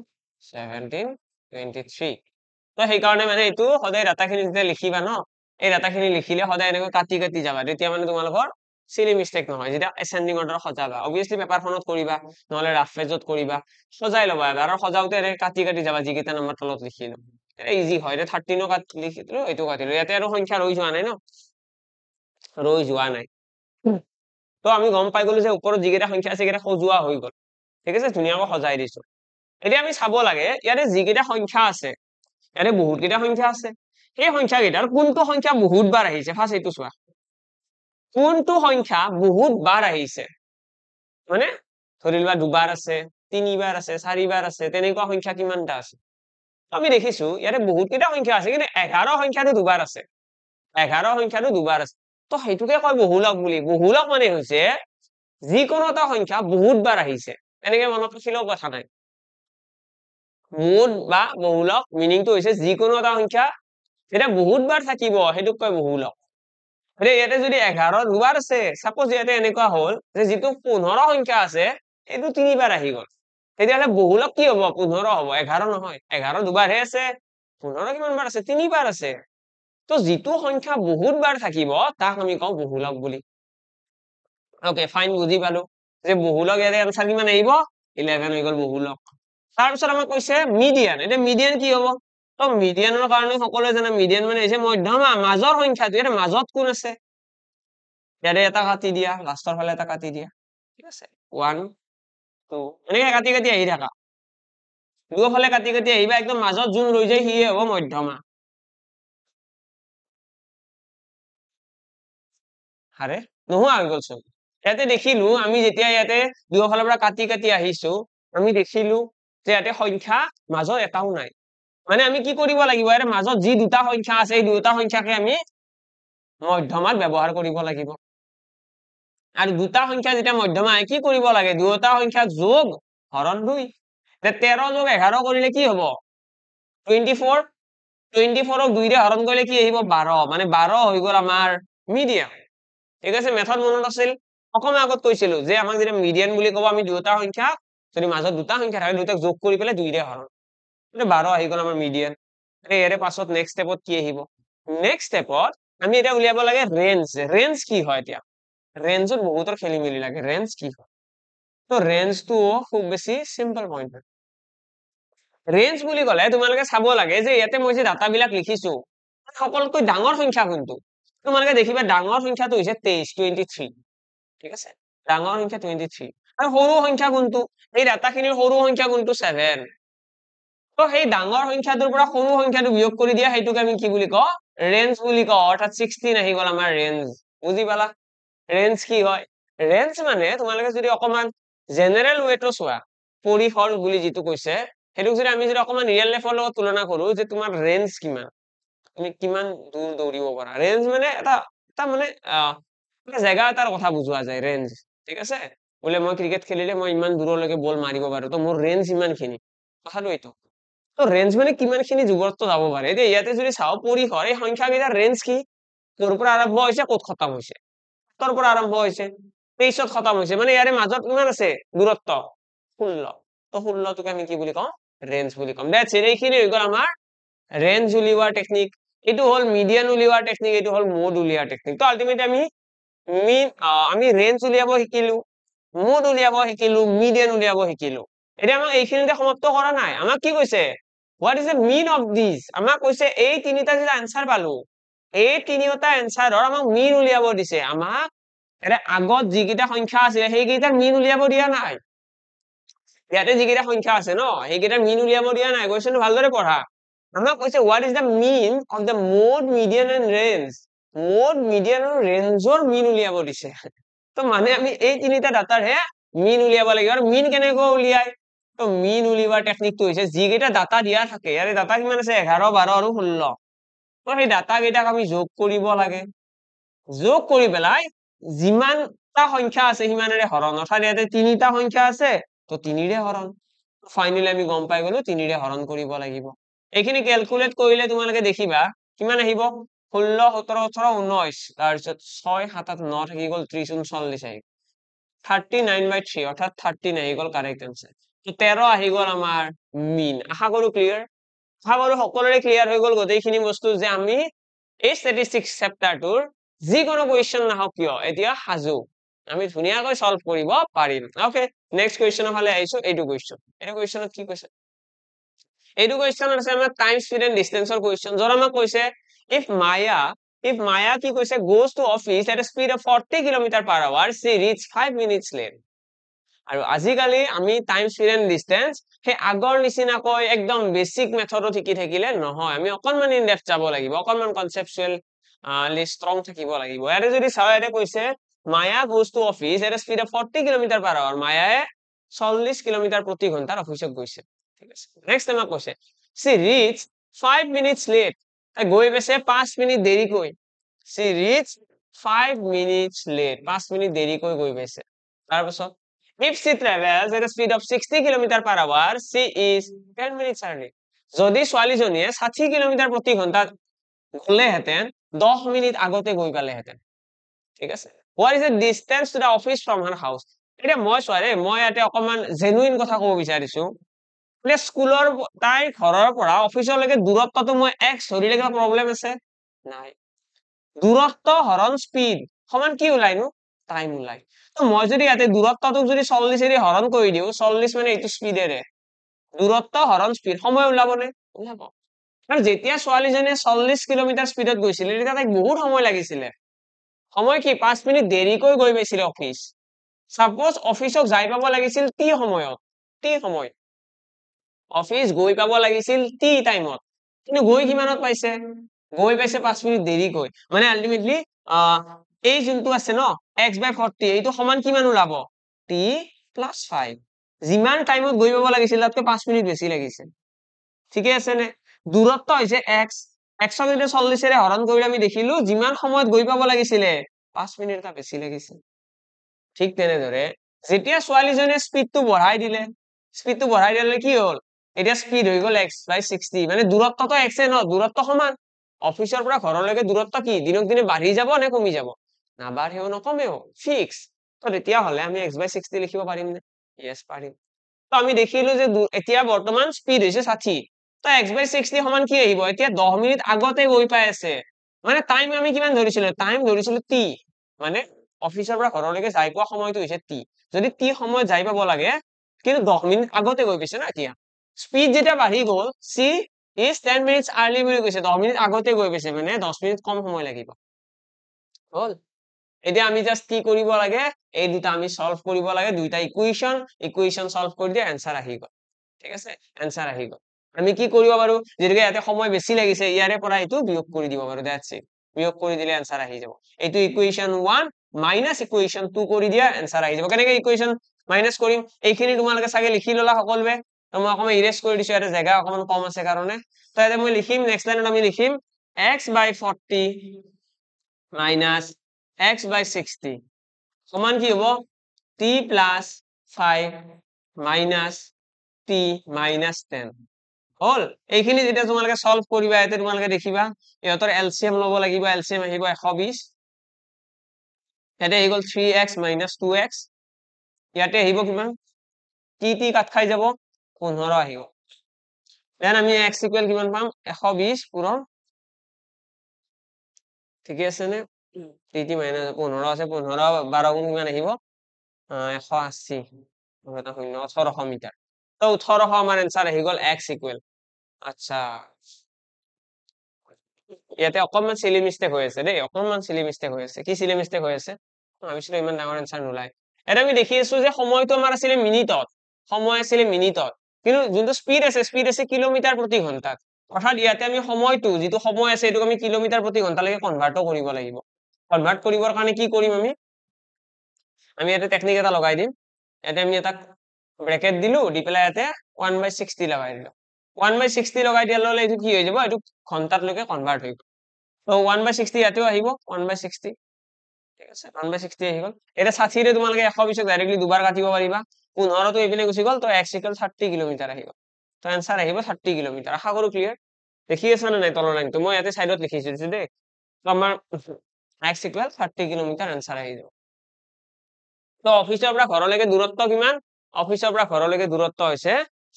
17 23 তো সেইকাৰণে মানে এইটো সদায় ডাটাখিনি যেতিয়া লিখিবা ন এই ডাটাখিনি লিখিলে সদায় এনেকৈ কাটি কাটি যাবা তেতিয়া মানে তোমালোকৰ সিলি মিস্টেক নহয় যেতিয়া এসেন্ডিং অৰ্ডাৰ সজাবা অবভিয়াসলি পেপাৰখনত কৰিবা নহলে ৰাফ পেজত কৰিবা সজাই লবা এবাৰ আৰু সজাওতে এনেকৈ কাটি কাটি যাবা যিকেইটা নম্বৰ তলত লিখিলো ইজি হয় এটা 13 কাট লিখিলো এইটো কাটিলো ইয়াতে আৰু সংখ্যা ৰৈ যোৱা নাই ন ৰৈ যোৱা নাই তো আমি গম পাই গলো যে ওপৰত যিকেইটা সংখ্যা আছে সেইকেইটা সজোৱা হৈ গল ঠিক আছে ধুনীয়াকৈ সজাই দিছো এতিয়া আমি চাব লাগে ইয়াতে যিকেইটা সংখ্যা আছে ইয়াতে বহুত কেইটা সংখ্যা আছে এই সংখ্যা কেইটাৰ কোনটো সংখ্যা বহুত বাৰ আহিছে ফাৰ্স্ট এইটো চোৱা কোনটো সংখ্যা বহুত বাৰ আহিছে মানে ধৰিলবা দুবাৰ আছে তিনিবাৰ আছে চাৰিবাৰ আছে তেনেকুৱা সংখ্যা কিমানটা আছে আমি দেখিছো ইয়াতে বহুত কেইটা সংখ্যা আছে কিন্তু 11 সংখ্যাটো দুবাৰ আছে 11 সংখ্যাটো দুবাৰ আছে তো সেইটোকে কয় বহুলক বুলি বহুলক মানে হৈছে যিকোনো এটা সংখ্যা বহুত বাৰ আহিছে এনেকে মনত ৰাখিলেও কথা নাই মোড বা বহুলক মিনিংটো হৈছে যিকোনো এটা সংখ্যা যেটা বহুত বাৰ থাকিব সেইটোক কয় বহুলক ইয়াতে যদি 11 দুবাৰ আছে সাপোজ ইয়াতে এনেকুৱা হল যে যিটো 15 সংখ্যা আছে এইটো তিনিবাৰ আহি গল তেতিয়াহ'লে বহুলক কি হ'ব 15 হ'ব 11 নহয় 11 দুবাৰহে আছে 15 কিমান বাৰ আছে 3 বাৰ আছে তো যিটো সংখ্যা বহুত বাৰ থাকিব তাক আমি কওঁ বহুলক বুলি ওকে ফাইন বুজি পালো যে বহুলক ইয়াৰে আনসাৰ কিমান আহিব 11 হৈ গ'ল বহুলক তাৰপিছত আমাক কৈছে মিডিয়ান এটা মিডিয়ান কি হ'ব তো মিডিয়ানৰ কাৰণে সকলোৱে জানে মিডিয়ান মানে হৈছে মধ্যমা মাজৰ সংখ্যাটো ইয়াৰ মাজত কোন আছে ইয়াৰে এটা কাটি দিয়া লাষ্টৰ ফালে এটা কাটি দিয়া ঠিক আছে 1 2 এনেকে কাটি কাটি আহি থাকা দুয়োফালে কাটি কাটি আহিবা একদম মাজত যোন ৰৈ যায় সিয়ে হ'ব মধ্যমা আৰে নোহোৱা হৈ গ'লচোন ইয়াতে দেখিলো আমি যেতিয়া ইয়াতে দুয়োফালৰ পৰা কাটি কাটি আহিছো আমি দেখিলো যে ইয়াতে সংখ্যা মাজত এটাও নাই মানে আমি কি কৰিব লাগিব ইয়াৰ মাজত যি দুটা সংখ্যা আছে এই দুটা সংখ্যাকে আমি মধ্যমাত ব্যৱহাৰ কৰিব লাগিব আৰু দুটা সংখ্যা যেতিয়া মধ্যমা কি কৰিব লাগে দুটা সংখ্যা যোগ হৰণ 2 তে 13 যোগ 11 কৰিলে কি হ'ব 24 24ক 2 ৰে হৰণ কৰিলে কি আহিব 12 মানে 12 হৈ গ'ল আমাৰ মিডিয়ান ঠিক আছে মেথড মনত আছিল অকমান আগত কৈছিলো যে আমাক যেতিয়া মিডিয়ান বুলি ক'ব আমি দুটা সংখ্যা যদি মাজত দুটা সংখ্যা থাকে দুটাক যোগ কৰি পেলাই 2 ৰে হৰণ মানে 12 আহি গ'ল আমাৰ মিডিয়ান ইয়াৰে পাছত নেক্সট স্টেপত কি আহিব নেক্সট স্টেপত আমি এটা উলিয়াব লাগে ৰেঞ্জ ৰেঞ্জ কি হয় এতিয়া ৰেঞ্জত বহুতৰ খেলি মেলি লাগে ৰেঞ্জ কি হয় তো ৰেঞ্জটো খুব বেছি সিম্পল পইণ্ট ৰেঞ্জ বুলি ক'লে তোমালোকে চাব লাগে যে ইয়াতে মই যে ডাটা বিলাক লিখিছো সকলোতকৈ ডাঙৰ সংখ্যা কোনটো তোমালোকে দেখিবা ডাঙৰ সংখ্যাটো হৈছে 23 ঠিক আছে ডাঙৰ সংখ্যা 23 আৰু সৰু সংখ্যা কোনটো এই ডাটাখিনিৰ সৰু সংখ্যা কোনটো 7 তো সেই ডাঙৰ সংখ্যাটোৰ পৰা সৰু সংখ্যাটো বিয়োগ কৰি দিয়া সেইটোকে আমি কি বুলি কওঁ ৰেঞ্জ বুলি কওঁ অৰ্থাৎ 16 আহি গ'ল আমাৰ ৰেঞ্জ বুজি পালা ৰেঞ্জ কি হয় ৰেঞ্জ মানে তোমালোকে যদি অকমান জেনেৰেল ৱেটো চোৱা পৰিসৰ বুলি যিটো কৈছে সেইটোক যদি আমি যদি অকমান ৰিয়েল লাইফৰ লগত তুলনা কৰো যে তোমাৰ ৰেঞ্জ কিমান তুমি কিমান দূৰ দৌৰিব পাৰা ৰেঞ্জ মানে এটা মানে জেগা এটাৰ কথা বুজোৱা যায় ৰেঞ্জ ঠিক আছে বোলে মই ক্ৰিকেট খেলিলে মই ইমান দূৰলৈকে বল মাৰিব পাৰো তো মোৰ ৰেঞ্জ ইমানখিনি কথাটো এইটো তো ৰেঞ্জ মানে কিমানখিনি দূৰত্ব যাব পাৰে এতিয়া ইয়াতে যদি চাও পৰিসৰ এই সংখ্যাকেইটাৰ ৰেঞ্জ কি ক'ৰ পৰা আৰম্ভ হৈছে ক'ত খতম হৈছে ৰ পৰা আৰম্ভ হৈছে 23ত খতম হৈছে মানে ইয়াৰে মাজত কিমান আছে দূৰত্ব 16 তো 16টোকে আমি কি বুলি কওঁ ৰেঞ্জ বুলি কম দ্যাটছ ইট এইখিনি হৈ গ'ল আমাৰ ৰেঞ্জ উলিওৱাৰ টেকনিক এইটো হ'ল মিডিয়ান উলিওৱাৰ টেকনিক এইটো হ'ল মোড উলিওৱাৰ টেকনিক তো আলটিমেটলি আমি ৰেঞ্জ উলিয়াব শিকিলো মোড উলিয়াব শিকিলো মিডিয়ান উলিয়াব শিকিলো এতিয়া আমাক এইখিনিতে সমাপ্ত কৰা নাই আমাক কি কৈছে what is the mean of this আমাক কৈছে এই তিনিটা যে আনসাৰ পালো এই তিনিটা এনসাৰৰ আমাক মিন উলিয়াব দিছে আমাক এটা আগত যিকেইটা সংখ্যা আছে সেইকেইটাৰ মিন উলিয়াব দিয়া নাই ইয়াতে যিকেইটা সংখ্যা আছে ন সেইকেইটাৰ মিন উলিয়াব দিয়া নাই কোৱেশ্চনটো ভালদৰে পঢ়া আমাক কৈছে what is the mean of the mode median and range mode median আৰু ৰেঞ্জৰ মিন উলিয়াব দিছে তো মানে আমি এই তিনিটা ডাটাৰ হে মিন উলিয়াব লাগিব আৰু মিন কেনেকৈ উলিয়াই তো মিন উলিওৱাৰ টেকনিকটো হৈছে যিকেইটা ডাটা দিয়া থাকে ইয়াৰে ডাটা কিমান আছে 11 12 আৰু 16 তো সেই ডাটা কেইটাক আমি যোগ কৰিব লাগে যোগ কৰি পেলাই যিমানটা সংখ্যা আছে সিমানেৰে হৰণ অৰ্থাৎ ইয়াতে তিনিটা সংখ্যা আছে তো 3 ৰে হৰণ ফাইনালি আমি গম পাই গলো 3 ৰে হৰণ কৰিব লাগিব এইখিনি ক্যালকুলেট কৰিলে তোমালোকে দেখিবা কিমান আহিব 16 17 18 19 তাৰপিছত 6 7 8 9 থাকি গ'ল 30 39 আহিব 39/3 অৰ্থাৎ 13 আহি গ'ল কাৰেক্ট আনসাৰ তো 13 আহি গ'ল আমাৰ মিন আশা কৰো ক্লিয়াৰ আশা কৰো সকলোৰে ক্লিয়াৰ হৈ গ'ল গোটেইখিনি বস্তু যে আমি এই ষ্টেটিষ্টিক্স চেপ্টাৰটোৰ যিকোনো কুৱেশ্যন নাহক কিয় এতিয়া সাজু আমি ধুনীয়াকৈ সলভ কৰিব পাৰিম ওকে নেক্সট কুৱেশ্যনৰ ফালে আহিছো এইটো কুৱেশ্যনত কি কৈছে এইটো কুৱেশ্যনত আছে আমাৰ টাইম স্পীড এণ্ড ডিসটেন্সৰ কুৱেশ্যন যৰ আমাক কৈছে if Maya কি কৈছে goes to office at a speed of 40 km/h she reach 5 minutes late আৰু আজিকালি আমি টাইম স্পীড এণ্ড ডিসটেন্স সেই আগৰ নিচিনাকৈ একদম বেসিক মেথডত শিকি থাকিলে নহয় আমি অকনমান ইন ডেপথ যাব লাগিব অকনমান কনসেপচুৱেল ষ্ট্ৰং থাকিব লাগিব ইয়াতে যদি চাও ইয়াতে কৈছে Maya goes to office at a speed of 40 km/h মায়ায়ে 40 km প্ৰতি ঘণ্টাৰ অফিচত গৈছে ঠিক আছে নেক্সট আমাক কৈছে she reached 5 minutes late গৈ পাইছে 5 মিনিট দেৰিকৈ she reached 5 minutes late 5 minute দেৰিকৈ গৈ পাইছে তাৰ পাছত if she travels at a speed of 60 km/h she is 10 minutes early যদি ছোৱালীজনীয়ে 60 km প্ৰতি ঘণ্টাত গলেহেঁতেন 10 মিনিট আগতে গৈ পালেহেঁতেন ঠিক আছে what is the distance to the office from her house এতিয়া মই চোৱা দেই মই ইয়াতে অকমান জেনুইন কথা ক'ব বিচাৰিছো মানে স্কুলৰ তাইৰ ঘৰৰ পৰা অফিচলৈকে দূৰত্বটো মই এক্স ধৰিলে কিবা প্ৰব্লেম আছে নাই দূৰত্ব হৰণ স্পীড সমান কি ওলাই নো টাইম ওলাই তো মই যদি ইয়াতে দূৰত্বটোক যদি 40 এৰি হৰণ কৰি দিও 40 মানে এইটো স্পীডেৰে দূৰত্ব হৰণ স্পীড সময় ওলাবনে ওলাব আৰু যেতিয়া ছোৱালীজনীয়ে 40 কিলোমিটাৰ স্পীডত গৈছিল তেতিয়া তাইক বহুত সময় লাগিছিলে সময় কি 5 মিনিট দেৰিকৈ গৈ পাইছিলে অফিচ সাপোজ অফিচক যাই পাব লাগিছিল টি সময়ত টি সময় অফিচ গৈ পাব লাগিছিল টি টাইমত কিন্তু গৈ কিমানত পাইছে গৈ পাইছে 5 মিনিট দেৰিকৈ মানে আলটিমেটলি এই যোনটো আছে ন x/40 এইটো সমান কিমান ওলাব t + 5 যিমান টাইমত গৈ পাব লাগিছিল তাতকৈ 5 মিনিট বেছি লাগিছে ঠিকে আছে নে দূৰত্ব হৈছে x x ক যদি 40 এৰে হৰণ কৰিলে আমি দেখিলো যিমান সময়ত গৈ পাব লাগিছিলে 5 মিনিট এটা বেছি লাগিছে ঠিক তেনেদৰে যেতিয়া ছোৱালীজনীয়ে স্পীডটো বঢ়াই দিলে কি হল এতিয়া স্পীড হৈ গল x/60 মানে দূৰত্বটো x ন দূৰত্ব সমান অফিচৰ পৰা ঘৰলৈকে দূৰত্ব কি দিনক দিনে বাঢ়ি যাব নে কমি যাব নাবাঢ়েও নকমেও ফিক্স তো তেতিয়া হলে আমি x/60 লিখিব পাৰিম নে yes পাৰিম তো আমি দেখিলো যে এতিয়া বৰ্তমান স্পীড হৈছে 60 তো x/60 সমান কি আহিব এতিয়া 10 মিনিট আগতে গৈ পাই আছে মানে টাইম আমি কিমান ধৰিছিলো টাইম ধৰিছিলো t মানে অফিচৰ পৰা ঘৰলৈকে যাই পোৱা সময়টো হৈছে t যদি t সময়ত যাই পাব লাগে কিন্তু 10 মিনিট আগতে গৈ পাইছে না এতিয়া স্পীড যেতিয়া বাঢ়ি গল c is 10 minutes early বুলি কৈছে 10 মিনিট আগতে গৈ পাইছে মানে 10 মিনিট কম সময় লাগিব হল এতিয়া আমি জাস্ট কি কৰিব লাগে এই দুটা আমি সলভ কৰিব লাগে দুইটা ইকুৱেশন সলভ কৰি দিয়া आंसर আহি গল ঠিক আছে आंसर আহি গল আমি কি কৰিব পাৰো যেনেকৈ ইয়াতে সময় বেছি লাগিছে ইয়াৰে পৰা এইটো বিয়োগ কৰি দিব পাৰো দ্যাটস ইট বিয়োগ কৰি দিলে आंसर আহি যাব এইটো ইকুৱেশন 1 মাইনাস ইকুৱেশন 2 কৰি দিয়া आंसर আহি যাব কেনেকৈ ইকুৱেশন মাইনাস কৰিম এইখিনি তোমালোকে সাগে লিখি ললা সকলোৱে তো মই অকমান ইৰেজ কৰি দিছো ইয়াতে জায়গা অকমান কম আছে কাৰণে তো ইয়াতে মই লিখিম নেক্সট লাইনত আমি লিখিম x/40 minus x/60 সমান কি হ'ব t + 5 minus t minus 10 হল এইখিনি যেতিয়া তোমালোকে সলভ কৰিবা এতে তোমালোকে দেখিবা ইহতৰ এলসিএম লব লাগিব এলসিএম আহিব 120 এতে হৈ গল 3x - 2x ইয়াতে আহিব কিমান t কাট খাই যাব 15 আহিব দেন আমি x ইকুৱেল কিমান পাম 120 পূৰণ ঠিক আছে নে t - 15 আছে 15 12 গুণ কিমান আহিব 180 এটা শূন্য 1800 মিটাৰ তো 1800 আমাৰ आंसर আহি গল x ইকুৱেল আচ্ছা ইয়াতে অকমান সিলি মিস্টেক হৈ আছে দেই অকমান সিলি মিস্টেক হৈ আছে কি সিলি মিস্টেক হৈ আছে ভাবিছিলো ইমান ডাঙৰ आंसर নোলাই এটা আমি দেখি আছো যে সময়টো আমাৰ আছিল মিনিটত সময় আছিল মিনিটত কিন্তু যোনটো স্পীড আছে কিলোমিটাৰ প্ৰতি ঘণ্টাত অৰ্থাৎ ইয়াতে আমি সময়টো যেটো সময় আছে এটোক আমি কিলোমিটাৰ প্ৰতি ঘণ্টা লৈকে কনভাৰ্ট কৰিব লাগিব কনভাৰ্ট কৰিবৰ কাৰণে কি কৰিম আমি এটা টেকনিক এটা লগাই দিম ইয়াতে আমি এটা ব্ৰেকেট দিলো দি পেলাই ইয়াতে 1/60 লগাই দিলো 1/60 লগাই দিয়া ললে এটো কি হৈ যাব এটো ঘণ্টাত লৈকে কনভাৰ্ট হৈ গল তো 1/60 ইয়াতেও আহিব 1/60 ঠিক আছে 1/60 আহি গল এটা 60 ৰে তোমালোকে 120 ক ডাইৰেক্টলি দুবাৰ কাটিব পাৰিবা 15 তো এইপিনে গুচি গল তো x = 30 কিলোমিটাৰ আহি গল তো आंसर আহিব 30 কিলোমিটাৰ আশা কৰো ক্লিয়াৰ দেখি আছা না নাই তলৰ লাইনটো মই ইয়াতে সাইডত লিখিছো দেই তো আমাৰ x = 30 কিলোমিটাৰ आंसर আহি যাব তো অফিচৰ পৰা ঘৰলৈকে দূৰত্ব কিমান অফিচৰ পৰা ঘৰলৈকে দূৰত্ব হৈছে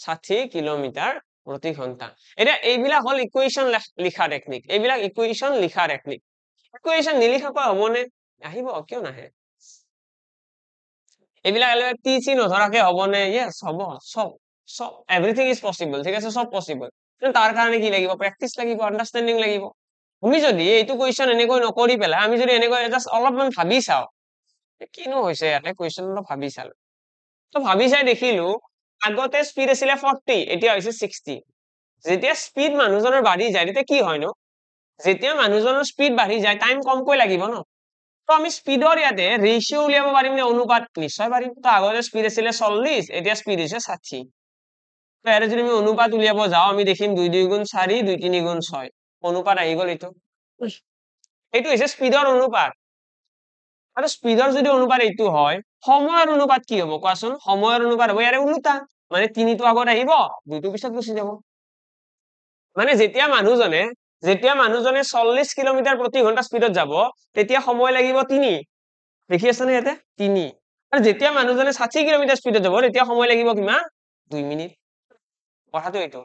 60 কিলোমিটাৰ প্ৰতি ঘণ্টা এটা এইবিলাক হল ইকুৱেশন লিখা টেকনিক এইবিলাক ইকুৱেশন লিখা টেকনিক ইকুৱেশন নিলিখাকৈ হবনে আহিব কিয় নাহে এইবিলাক টিচি নধৰাকে হবনে yes হব সব এভৰিথিং ইজ পসিবল ঠিক আছে সব পসিবল কিন্তু তাৰ কাৰণে কি লাগিব প্ৰেক্টিস লাগিব আন্ডাৰষ্টেণ্ডিং লাগিব আমি যদি এইটো কোৱেশ্চন এনেকৈ নকৰি পেলাই আমি যদি এনেকৈ জাস্ট অলপমান ভাবি চাও কিনো হৈছে ইয়াতে কোৱেশ্চনটো ভাবি চাল তো ভাবি চাই দেখিলো আগতে স্পীড আছিল 40 এতিয়া হৈছে 60 যেতিয়া স্পীড মানুহজনৰ বাঢ়ি যায় তেতিয়া কি হয় নো যেতিয়া মানুহজনৰ স্পীড বাঢ়ি যায় টাইম কমকৈ লাগিব ন তো আমি স্পীডৰ ইয়াতে ৰেশিও উলিয়াব পাৰিম নে অনুপাত নিশ্চয় পাৰিম তো আগতে স্পীড আছিল 40 এতিয়া স্পীড হৈছে 60 তো ইয়াতে যদি আমি অনুপাত উলিয়াব যাও আমি দেখিম 2 2 গুণ 4 2 3 গুণ 6 অনুপাত আহি গল এইটো হৈছে স্পীডৰ অনুপাত আৰু স্পীডৰ যদি অনুপাত এইটো হয় সময়ৰ অনুপাত কি হ'ব কোৱাচোন সময়ৰ অনুপাত হ'ব ইয়াৰে উল্টা মানে 3 টো আগত আহিব 2 টো পিছত গুচি যাব মানে যেতিয়া মানুহজনে 40 কিলোমিটাৰ প্ৰতি ঘণ্টা স্পীডত যাব তেতিয়া সময় লাগিব 3 দেখি আছে নে ইয়াতে 3 আৰু যেতিয়া মানুহজনে 60 কিলোমিটাৰ স্পীডত যাব তেতিয়া সময় লাগিব কিমান 2 মিনিট কথাটো এইটো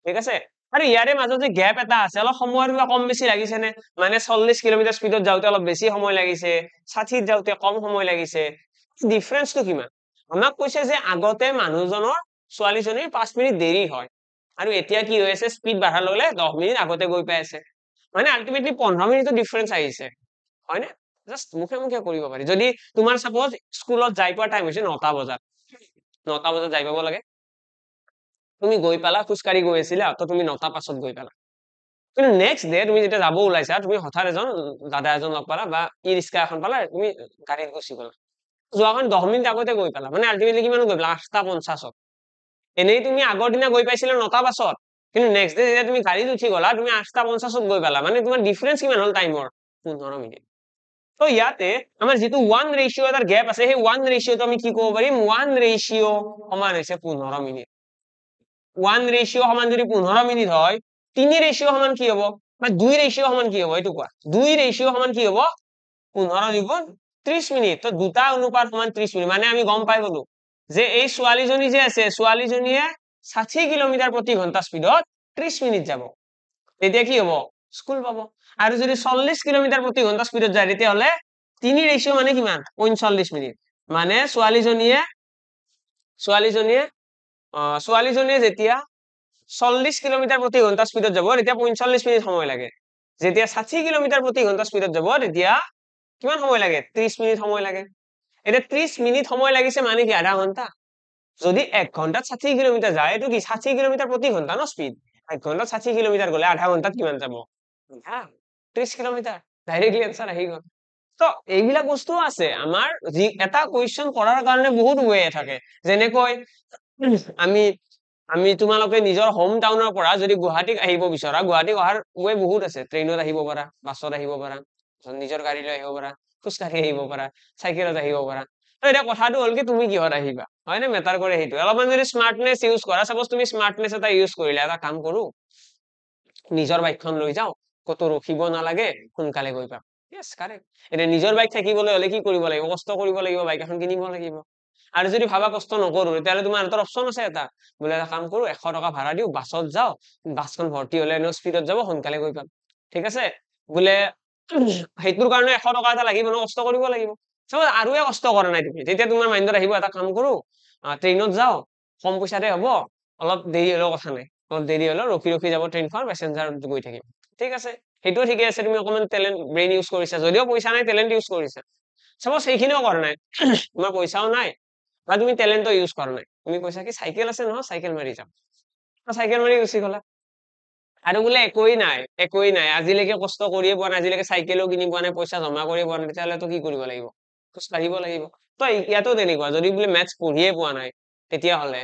ঠিক আছে আৰু ইয়াৰে মাজত যে গ্যাপ এটা আছে অলপ সময়ৰ কিবা কম বেছি লাগিছে নে মানে 40 কিলোমিটাৰ স্পীডত যাওঁতে অলপ বেছি সময় লাগিছে 60 যাওঁতে কম সময় লাগিছে ডিফাৰেন্সটো কিমান আমাক কৈছে যে আগতে মানুহজনৰ ছোৱালীজনীৰ 5 মিনিট দেৰি হয় আৰু এতিয়া কি হৈ আছে স্পীড বাঢ়াৰ লগে 10 মিনিট আগতে গৈ পাই আছে মানে আলটিমেটলি 15 মিনিটৰ ডিফাৰেন্স আহিছে হয় না জাস্ট মুখে মুখে কৰিব পাৰি যদি তোমাৰ সাপোজ স্কুলত যাই পোৱা টাইম হৈছে 9টা বজাত 9টা বজাত যাই পাব লাগে তুমি গৈ পালা খুচকাৰি গৈ আছিলা তো তুমি 9টা পাছত গৈ পালা কিন্তু নেক্সট ডে তুমি যেতিয়া যাব ওলাইছা তুমি হঠাৎ এজন দাদা এজন লগ পালা বা ই ৰিক্সা এখন পালা তুমি গাড়ীত গুচি গলা যোৱাখন 10 মিনিট আগতে গৈ পালা মানে আলটিমেটলি কিমান গৈ পালা 8:50 এনেই তুমি আগৰ দিনা গৈ পাইছিলা 9টা পাছত কিন্তু নেক্সট ডে যেতিয়া তুমি গাড়ীত উঠি গলা তুমি 8:50 গৈ পালা মানে তোমাৰ ডিফাৰেন্স কিমান হল টাইমৰ 15 মিনিট তো ইয়াতে আমাৰ যেটো 1 ৰেশিও এটাৰ গ্যাপ আছে সেই 1 ৰেশিওটো আমি কি ক'ব পাৰিম 1 ৰেশিও সমান হৈছে 15 মিনিট 1 ৰেশিও সমান যদি 15 মিনিট হয় 3 ৰেশিও সমান কি হ'ব বা 2 ৰেশিও সমান কি হ'ব এইটো কোৱা 2 ৰেশিও সমান কি হ'ব 15 দ্বিগুণ 30 মিনিট তো দুটা অনুপাত সমান 30 মিনিট মানে আমি গম পাই গলো যে এই ছোৱালীজনী যে আছে ছোৱালীজনীয়ে 60 কিলোমিটাৰ প্ৰতি ঘণ্টা স্পীডত 30 মিনিট যাব তেতিয়া কি হ'ব স্কুল পাব আৰু যদি 40 কিলোমিটাৰ প্ৰতি ঘণ্টা স্পীডত যায় তেতিয়া হলে 3 ৰেশিও মানে কিমান 45 মিনিট মানে ছোৱালীজনীয়ে যেতিয়া 40 কিলোমিটাৰ প্ৰতি ঘণ্টা স্পীডত যাব তেতিয়া 45 মিনিট সময় লাগে যেতিয়া 60 কিলোমিটাৰ প্ৰতি ঘণ্টা স্পীডত যাব তেতিয়া কিমান সময় লাগে 30 মিনিট সময় লাগে এতিয়া 30 মিনিট সময় লাগিছে মানে কি আধা ঘন্টা যদি 1 ঘন্টাত 60 কিলোমিটাৰ যায় এটো কি 60 কিলোমিটাৰ প্ৰতি ঘন্টা ন স্পীড 1 ঘন্টাত 60 কিলোমিটাৰ গলে আধা ঘন্টাত কিমান যাব 30 কিলোমিটাৰ ডাইৰেক্টলি আনসাৰ আহি গল তো এইবিলাক বস্তু আছে আমাৰ যি এটা কোৱেশ্চন কৰাৰ কাৰণে বহুত ওয়ে থাকে যেনেকৈ আমি তোমালোকে নিজৰ হোম টাউনৰ পৰা যদি গুৱাহাটীক আহিব বিচৰা গুৱাহাটী অহাৰ ওয়ে বহুত আছে ট্ৰেইনত আহিব পাৰা বাছত আহিব পাৰা নিজৰ গাড়ী লৈ আহিব পাৰা খুচকাঢ়ি আহিব পাৰা সাইকেলত আহিব পাৰা তো এটা কথাটো হল কি তুমি কিহত আহিবা হয় না মেটাৰ কৰে হেতু অলপমান যদি স্মাৰ্টনেস ইউজ কৰা সাপোজ তুমি স্মাৰ্টনেস এটা ইউজ কৰিলা এটা কাম কৰো নিজৰ বাইকখন লৈ যাও কত ৰখিব নালাগে সোনকালে গৈ পাম yes correct এটা নিজৰ বাইক থাকিবলৈ হলে কি কৰিব লাগিব কষ্ট কৰিব লাগিব বাইক এখন কিনিব লাগিব আৰু যদি ভাবা কষ্ট নকৰো তেতিয়ালে তোমাৰ এটা অপচন আছে এটা বলে এটা কাম কৰো 100 টকা ভাড়া দিও বাছত যাও বাসখন ভৰ্তি হলে নো স্পিডত যাব সোনকালে গৈ পাম ঠিক আছে বলে হেতুৰ কাৰণে 100 টকা এটা লাগিব ন কষ্ট কৰিব লাগিব সব আৰু কষ্ট কৰা নাই তুমি তেতিয়া তোমাৰ মাইন্ডত আহিব এটা কাম কৰো ট্ৰেইনত যাও কম পইচাতে হ'ব অলপ দেৰি হলেও কথা নাই অলপ দেৰি হলেও ৰখি ৰখি যাব ট্ৰেইনখন প্যাসেঞ্জাৰ গৈ থাকিব ঠিক আছে হেতু ঠিকে আছে তুমি অকমান টেলেন্ট ব্ৰেইন ইউজ কৰিছা যদিও পইচা নাই টেলেন্ট ইউজ কৰিছা সব সেইখিনিও কৰা নাই তোমাৰ পইচাও নাই বা তুমি টেলেন্টও ইউজ কৰা নাই তুমি কৈছা কি সাইকেল আছে নহয় সাইকেল মাৰি যাম সাইকেল মাৰি গুচি গলা আৰু বোলে একোই নাই আজিলৈকে কষ্ট কৰিয়ে পোৱা নাই আজিলৈকে সাইকেলও কিনি পোৱা নাই পইচা জমা কৰি পোৱা নাই তেতিয়াহলে তো কি কৰিব লাগিব খোজ কাঢ়িব লাগিব তো ইয়াতো তেনেকুৱা যদি বোলে মেথছ পঢ়িয়ে পোৱা নাই তেতিয়াহলে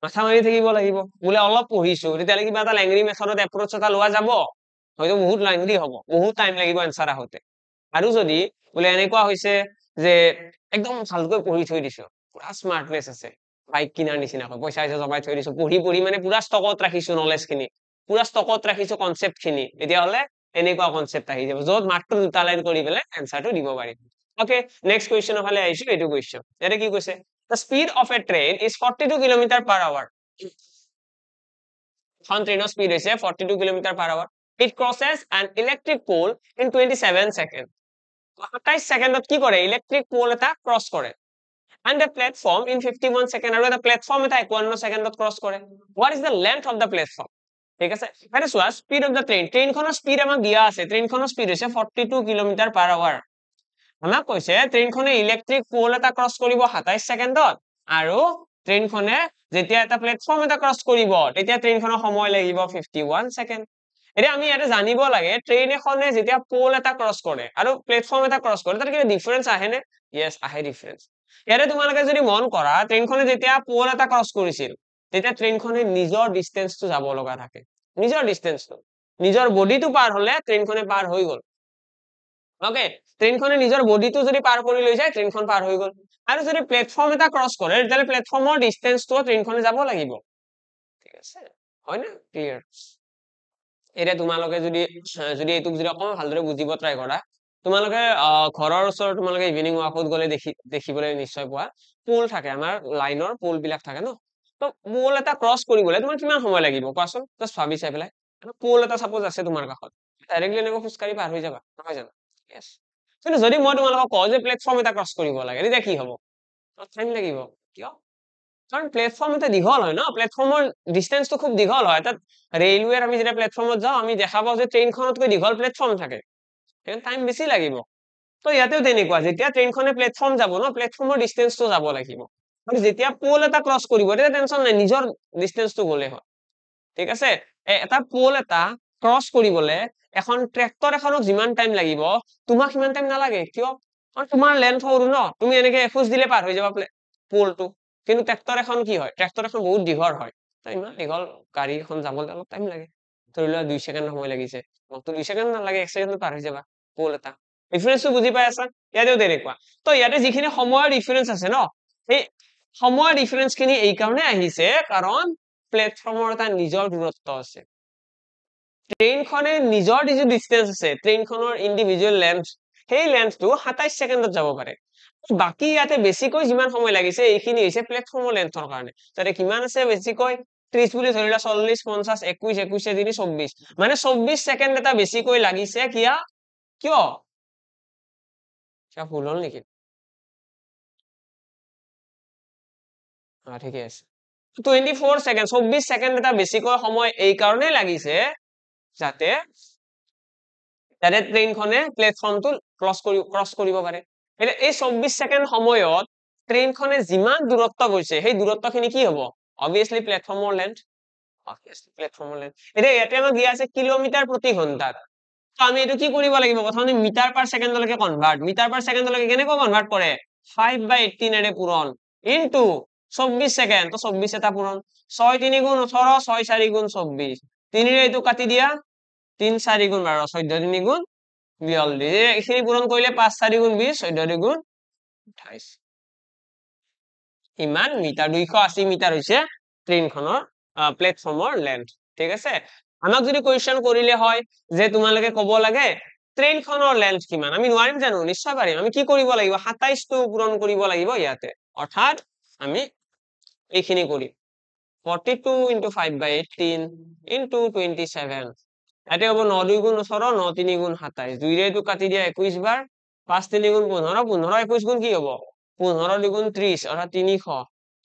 মাথা মাৰি থাকিব লাগিব বোলে অলপ পঢ়িছো তেতিয়াহলে কিবা এটা লেংগুৱেজ মেথডত এপ্ৰোচ এটা লোৱা যাব হয়তো বহুত লেংগুৱেজ হ'ব বহুত টাইম লাগিব আনসাৰ আহোতে আৰু যদি বোলে এনেকুৱা হৈছে যে একদম ভালকৈ পঢ়ি থৈ দিছো পুৰা স্মাৰ্টনেস আছে বাইক কিনাৰ নিচিনাকৈ পইচা জমাই থৈ দিছো পঢ়ি মানে পুৰা ষ্টকত ৰাখিছো নলেজ খিনি পুৰা ষ্টকত ৰাখিছো কনসেপ্ট খিনি তেতিয়াহলে এনেকুৱা কনসেপ্ট আহি যাব যত মাত্ৰ দুটা লাইন কৰি পেলাই আনসাৰটো দিব পাৰিম ওকে নেক্সট কোৱেশ্চনৰ ফালে আহিছো এইটো কোৱেশ্চন এটা কি কৈছে the speed of a train is 42 km/h এখন ট্ৰেইনৰ স্পীড হৈছে 42 km/h it crosses an electric pole in 27 seconds 27 সেকেন্ডত কি কৰে ইলেকট্ৰিক পোল এটা ক্ৰস কৰে and the platform in 51 seconds আৰু এটা প্লেটফৰ্ম এটা 51 সেকেন্ডত ক্ৰস কৰে what is the length of the platform ঠিক আছে মানে চোৱা স্পীড অফ দা ট্ৰেইনখনৰ স্পীড আমাক দিয়া আছে ট্ৰেইনখনৰ স্পীড হৈছে 42 km/h আমাক কৈছে ট্ৰেইনখনে ইলেকট্ৰিক পোল এটা ক্ৰস কৰিব 27 সেকেন্ডত আৰু ট্ৰেইনখনে যেতিয়া এটা প্লেটফৰ্ম এটা ক্ৰস কৰিব তেতিয়া ট্ৰেইনখনৰ সময় লাগিব 51 সেকেন্ড এতিয়া আমি এটা জানিব লাগে ট্ৰেইন এখনে যেতিয়া পোল এটা ক্ৰস কৰে আৰু প্লেটফৰ্ম এটা ক্ৰস কৰে তাৰ কি ডিফাৰেন্স আহে নে yes আহে ডিফাৰেন্স ইয়াৰে তোমালোকে যদি মন কৰা ট্ৰেইনখনে যেতিয়া পোল এটা ক্ৰস কৰিছিল তেতিয়া ট্ৰেইনখনে নিজৰ ডিসটেন্সটো যাব লগা থাকে নিজৰ ডিসটেন্সটো নিজৰ বডিটো পাৰ হলে ট্ৰেইনখনে পাৰ হৈ গল ওকে ট্ৰেইনখনে নিজৰ বডিটো যদি পাৰ কৰি লৈ যায় ট্ৰেইনখন পাৰ হৈ গল আৰু যদি প্লেটফৰ্ম এটা ক্ৰস কৰে তেতিয়ালে প্লেটফৰ্মৰ ডিসটেন্সটো ট্ৰেইনখনে যাব লাগিব ঠিক আছে হয় না ক্লিয়াৰ এতিয়া তোমালোকে যদি এটুক যদি অকমান ভালদৰে বুজিব ট্ৰাই কৰা তোমালোকে ঘৰৰ ওচৰত তোমালোকে ইভিনিং ৱাকত গ'লে দেখিবলৈ নিশ্চয় পোৱা পুল থাকে আমাৰ লাইনৰ পুল বিলাক থাকে ন তো পুল এটা ক্ৰছ কৰিবলৈ তোমাৰ কিমান সময় লাগিব কোৱাচোন জাষ্ট ভাবি চাই পেলাই পুল এটা সাপোজ আছে তোমাৰ কাষত ডাইৰেক্টলি এনেকৈ খোজকাঢ়ি পাৰ হৈ যাবা নহয় জানো য়েছ কিন্তু যদি মই তোমালোকক কওঁ যে প্লেটফৰ্ম এটা ক্ৰছ কৰিব লাগে তেতিয়া কি হ'ব টাইম লাগিব কিয় কাৰণ প্লেটফৰ্ম এটা দীঘল হয় ন প্লেটফৰ্মৰ ডিষ্টেন্সটো খুব দীঘল হয় তাত ৰেলৱেৰ আমি যেতিয়া প্লেটফৰ্মত যাওঁ আমি দেখা পাওঁ যে ট্ৰেইনখনতকৈ দীঘল প্লেটফৰ্ম থাকে সেইকাৰণে টাইম বেছি লাগিব তো ইয়াতেও তেনেকুৱা যেতিয়া ট্ৰেইনখনে প্লেটফৰ্ম যাব ন প্লেটফৰ্মৰ ডিষ্টেন্সটো যাব লাগিব আৰু যেতিয়া পোল এটা ক্ৰছ কৰিব তেতিয়া টেনচন নাই নিজৰ ডিষ্টেন্সটো গ'লে হয় ঠিক আছে এটা পোল এটা ক্ৰছ কৰিবলে এখন ট্ৰেক্টৰ এখনক যিমান টাইম লাগিব তোমাক সিমান টাইম নালাগে কিয় কাৰণ তোমাৰ লেন্থ সৰু ন তুমি এনেকে এখোজ দিলে পাৰ হৈ যাবা পোলটো কিন্তু ট্ৰেক্টৰ এখন কি হয় ট্ৰেক্টৰ এখন বহুত দীঘল হয় তো ইমান দীঘল গাড়ী এখন যাবলৈ অলপ টাইম লাগে ধৰি লোৱা 2 ছেকেণ্ড সময় লাগিছে মোকতো 2 ছেকেণ্ড নালাগে 1 ছেকেণ্ডত পাৰ হৈ যাবা পোল এটা ডিফাৰেন্সটো বুজি পাই আছা ইয়াতেও তেনেকুৱা তো ইয়াতে যিখিনি সময়ৰ ডিফাৰেন্স আছে ন এই সময়ৰ ডিফাৰেন্স খিনি এই কাৰণে আহিছে কাৰণ প্লেটফৰ্মৰ এটা নিজৰ দূৰত্ব আছে ট্ৰেইনখনে নিজৰ যিটো ডিষ্টেন্স আছে ট্ৰেইনখনৰ ইণ্ডিভিজুৱেল লেন্থ সেই লেন্থটো 27 ছেকেণ্ডত যাব পাৰে বাকি ইয়াতে বেছিকৈ যিমান সময় লাগিছে এইখিনি হৈছে প্লেটফৰ্মৰ লেন্থৰ কাৰণে তাতে কিমান আছে বেছিকৈ 30 বুলি ধৰিলা 40 50 21 21 দিনি 24 মানে 24 ছেকেণ্ড এটা বেছিকৈ লাগিছে কিয় ভুল হল নেকি ঠিকে আছে 24 ছেকেণ্ড 24 ছেকেণ্ড এটা বেছিকৈ সময় এই কাৰণে লাগিছে যাতে ট্ৰেইনখনে প্লেটফৰ্মটো ক্ৰছ কৰিব পাৰে এতিয়া এই 24 ছেকেণ্ড সময়ত ট্ৰেইনখনে যিমান দূৰত্ব গৈছে সেই দূৰত্বখিনি কি হ'ব অবভিয়াছলি প্লেটফৰ্মৰ লেন্থ এতিয়া ইয়াতে আমাক দিয়া আছে কিলোমিটাৰ প্ৰতি ঘণ্টাত তো আমি এইটো কি কৰিব লাগিব প্ৰথমে মিটাৰ পাৰ ছেকেণ্ডলৈকে কনভাৰ্ট মিটাৰ পাৰ ছেকেণ্ডলৈকে কেনেকৈ কনভাৰ্ট কৰে 5/18 এৰে পূৰণ ইনটু 24 ছেকেণ্ড তো 24 এটা পূৰণ 6 3 গুণ 18 6 4 গুণ 24 3 ৰে এইটো কাটি দিয়া 3 4 গুণ 12 14 3 গুণ 42 এইখিনি পূৰণ কৰিলে 5 4 গুণ 20 14 গুণ 28 ইমান মিটাৰ 280 মিটাৰ হৈছে ট্ৰেইনখনৰ প্লেটফৰ্মৰ লেন্থ ঠিক আছে আমাক যদি কোৱেশ্চন কৰিলে হয় যে তোমালোকে ক'ব লাগে ট্ৰেইনখনৰ লেন্থ কিমান আমি নোৱাৰিম জানো নিশ্চয় পাৰিম আমি কি কৰিব লাগিব 27 টো পূৰণ কৰিব লাগিব ইয়াতে অৰ্থাৎ আমি এইখিনি কৰিম 42 into 5/18 into 27 ইয়াতে হ'ব 9 2 গুণ 18 9 3 গুণ 27 2 ৰে এইটো কাটি দিয়া 21 বাৰ 5 3 গুণ 15 15 21 গুণ কি হ'ব 15 2 গুণ 30 অৰ্থাৎ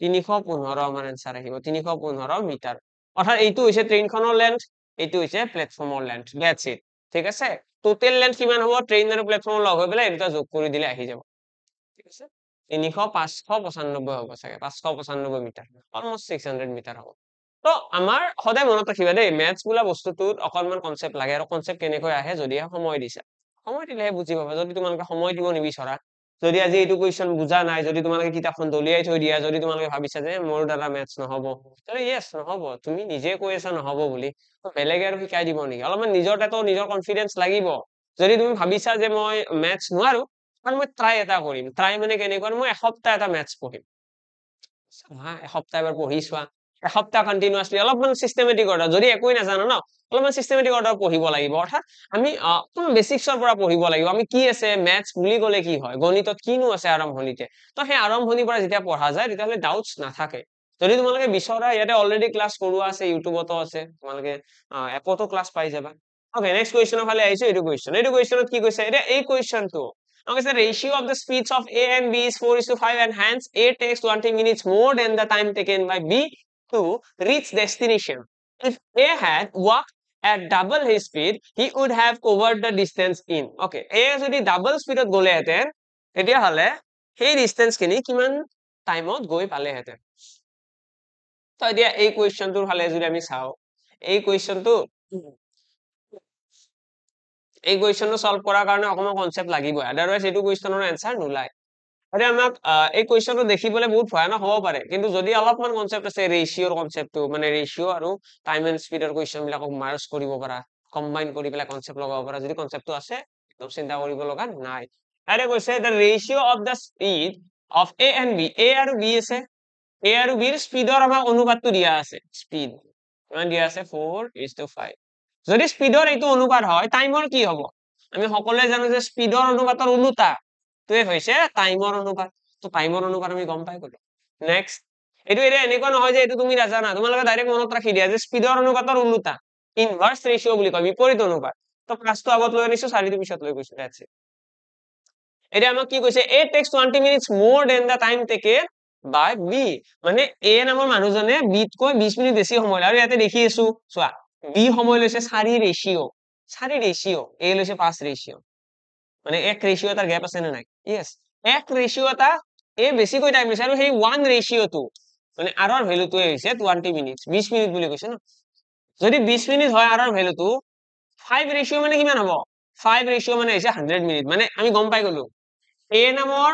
315 আমাৰ এনসাৰ আহিব 315 মিটাৰ অৰ্থাৎ এইটো হৈছে ট্ৰেইনখনৰ লেন্থ এইটো হৈছে প্লেটফৰ্মৰ লেন্থ দ্যাটস ইট ঠিক আছে টোটাল লেন্থ কিমান হ'ব ট্ৰেইন আৰু প্লেটফৰ্মৰ লগ হৈ পেলাই এটা যোগ কৰি দিলে আহি যাব ঠিক আছে 595 হ'ব চাগে 595 মিটাৰ অলমোস্ট 600 মিটাৰ হ'ব তো আমাৰ সদায় মনত ৰাখিবা দেই মেথছ বোলা বস্তুটোত অকলমান কনসেপ্ট লাগে আৰু কনসেপ্ট কেনেকৈ আহে যদি সময় দিছা সময় দিলেহে বুজি পাবা যদি তোমালোকে সময় দিব নিবিচাৰা যদি আজি এইটো কোৱেশ্চন বুজা নাই যদি তোমালোকে কিতাপখন দলিয়াই থৈ দিয়া যদি তোমালোকে ভাবিছা যে মোৰ দ্বাৰা মেথছ নহব তাহলে ইয়েস নহব তুমি নিজে কৈ আছা নহব বুলি বেলেগে আৰু শিকাই দিব নেকি অলপমান নিজৰ তাতো নিজৰ কনফিডেন্স লাগিব যদি তুমি ভাবিছা যে মই মেথছ নোৱাৰো আৰু মই ট্ৰাই এটা কৰিম ট্ৰাই মানে কেনেকৈ মই এসপ্তাহ এটা মেথছ পঢ়িম এসপ্তাহ এবাৰ পঢ়ি চোৱা এসপ্তাহ কন্টিনিউয়াসলি অলপমান সিস্টেমেটিক অৰ্ডাৰ যদি একোই নাজানো ন অলপমান সিস্টেমেটিক অৰ্ডাৰ পঢ়িব লাগিব অৰ্থাৎ আমি বেসিক্সৰ পৰা পঢ়িব লাগিব আমি কি আছে মেথছ বুলি ক'লে কি হয় গণিতত কিনো আছে আৰম্ভণিতে তো সেই আৰম্ভণিৰ পৰা যেতিয়া পঢ়া যায় তেতিয়াহলে ডাউটছ নাথাকে যদি তোমালোকে বিচৰা ইয়াতে অলৰেডি ক্লাছ কৰোৱা আছে ইউটিউবতো আছে তোমালোকে এপতো ক্লাছ পাই যাবা ওকে নেক্সট কোৱেশ্চনৰ ফালে আহিছো এইটো কোৱেশ্চনত কি কৈছে এটা এই কোৱেশ্চনটো okay the ratio of the speeds of A and B is 4:5 and hence A takes 20 minutes more than the time taken by B to reach destination if A had walked at double his speed he would have covered the distance in okay A যদি double speed ত গলে হেতেন তেতিয়া হলে সেই ডিসটেন্স খিনি কিমান টাইমত গৈ পালে হেতেন তো এতিয়া এই কোৱেশ্চনটোৰ ফালে যদি আমি চাও এই কোৱেশ্চনটো এই কোৱেশ্চনটো সলভ কৰাৰ কাৰণে অকমান কনসেপ্ট লাগিব আদাৰৱাইজ এইটো কোৱেশ্চনৰ আনসাৰ নোলায় আৰে আমাক এই কোৱেশ্চনটো দেখিবলৈ বহুত ভয়ানক হ'ব পাৰে কিন্তু যদি অলপমান কনসেপ্ট আছে ৰেশিওৰ কনসেপ্টটো মানে ৰেশিও আৰু টাইম এন্ড স্পিডৰ কোৱেশ্চন বিলাকক মাৰ্জ কৰিব পাৰা কম্বাইন কৰি পেলাই কনসেপ্ট লগাব পাৰা যদি কনসেপ্টটো আছে একদম চিন্তা কৰিব লগা নাই আৰে কৈছে the ratio of the speed of A and B A আৰু B আছে A আৰু B ৰ স্পিডৰ আমাক অনুপাতটো দিয়া আছে স্পিড কিমান দিয়া আছে 4:5 যদি স্পিডৰ এইটো অনুপাত হয় টাইমৰ কি হ'ব আমি সকলোৱে জানো যে স্পীডৰ অনুপাতৰ ওলোটা তোৱে হৈছে টাইমৰ অনুপাত তো টাইমৰ অনুপাত আমি গম পাই গলো নেক্সট এইটো এতিয়া এনেকুৱা নহয় যে এইটো তুমি নাজানা তোমালোকে ডাইৰেক্ট মনত ৰাখি দিয়া যে স্পীডৰ অনুপাতৰ ওলোটা ইনভাৰ্স ৰেশিও বুলি কয় বিপৰীত অনুপাত তো ক্লাছটো আগত লৈ আনিছো 4টো পিছত লৈ গৈছো দ্যাটস ইট এতিয়া আমাক কি কৈছে a takes 20 minutes more than the time taken by b মানে a নামৰ মানুহজনে b তকৈ 20 মিনিট বেছি সময় আৰু ইয়াতে দেখি আছো চোৱা b সময় লৈছে 4 ৰেশিও a লৈছে 5 ৰেশিও মানে এক ৰেশিও এটাৰ গ্যাপ আছে নে নাই ইয়েস এক ৰেশিও এটা a বেছিকৈ টাইম লৈছে আৰু সেই 1 ৰেশিওটো মানে r ৰ ভ্যালুটো হৈছে 20 মিনিট 20 মিনিট বুলি কৈছে ন যদি 20 মিনিট হয় r ৰ ভ্যালুটো 5 ৰেশিও মানে কিমান হ'ব 5 ৰেশিও মানে হৈছে 100 মিনিট মানে আমি গম পাই গলো a নামৰ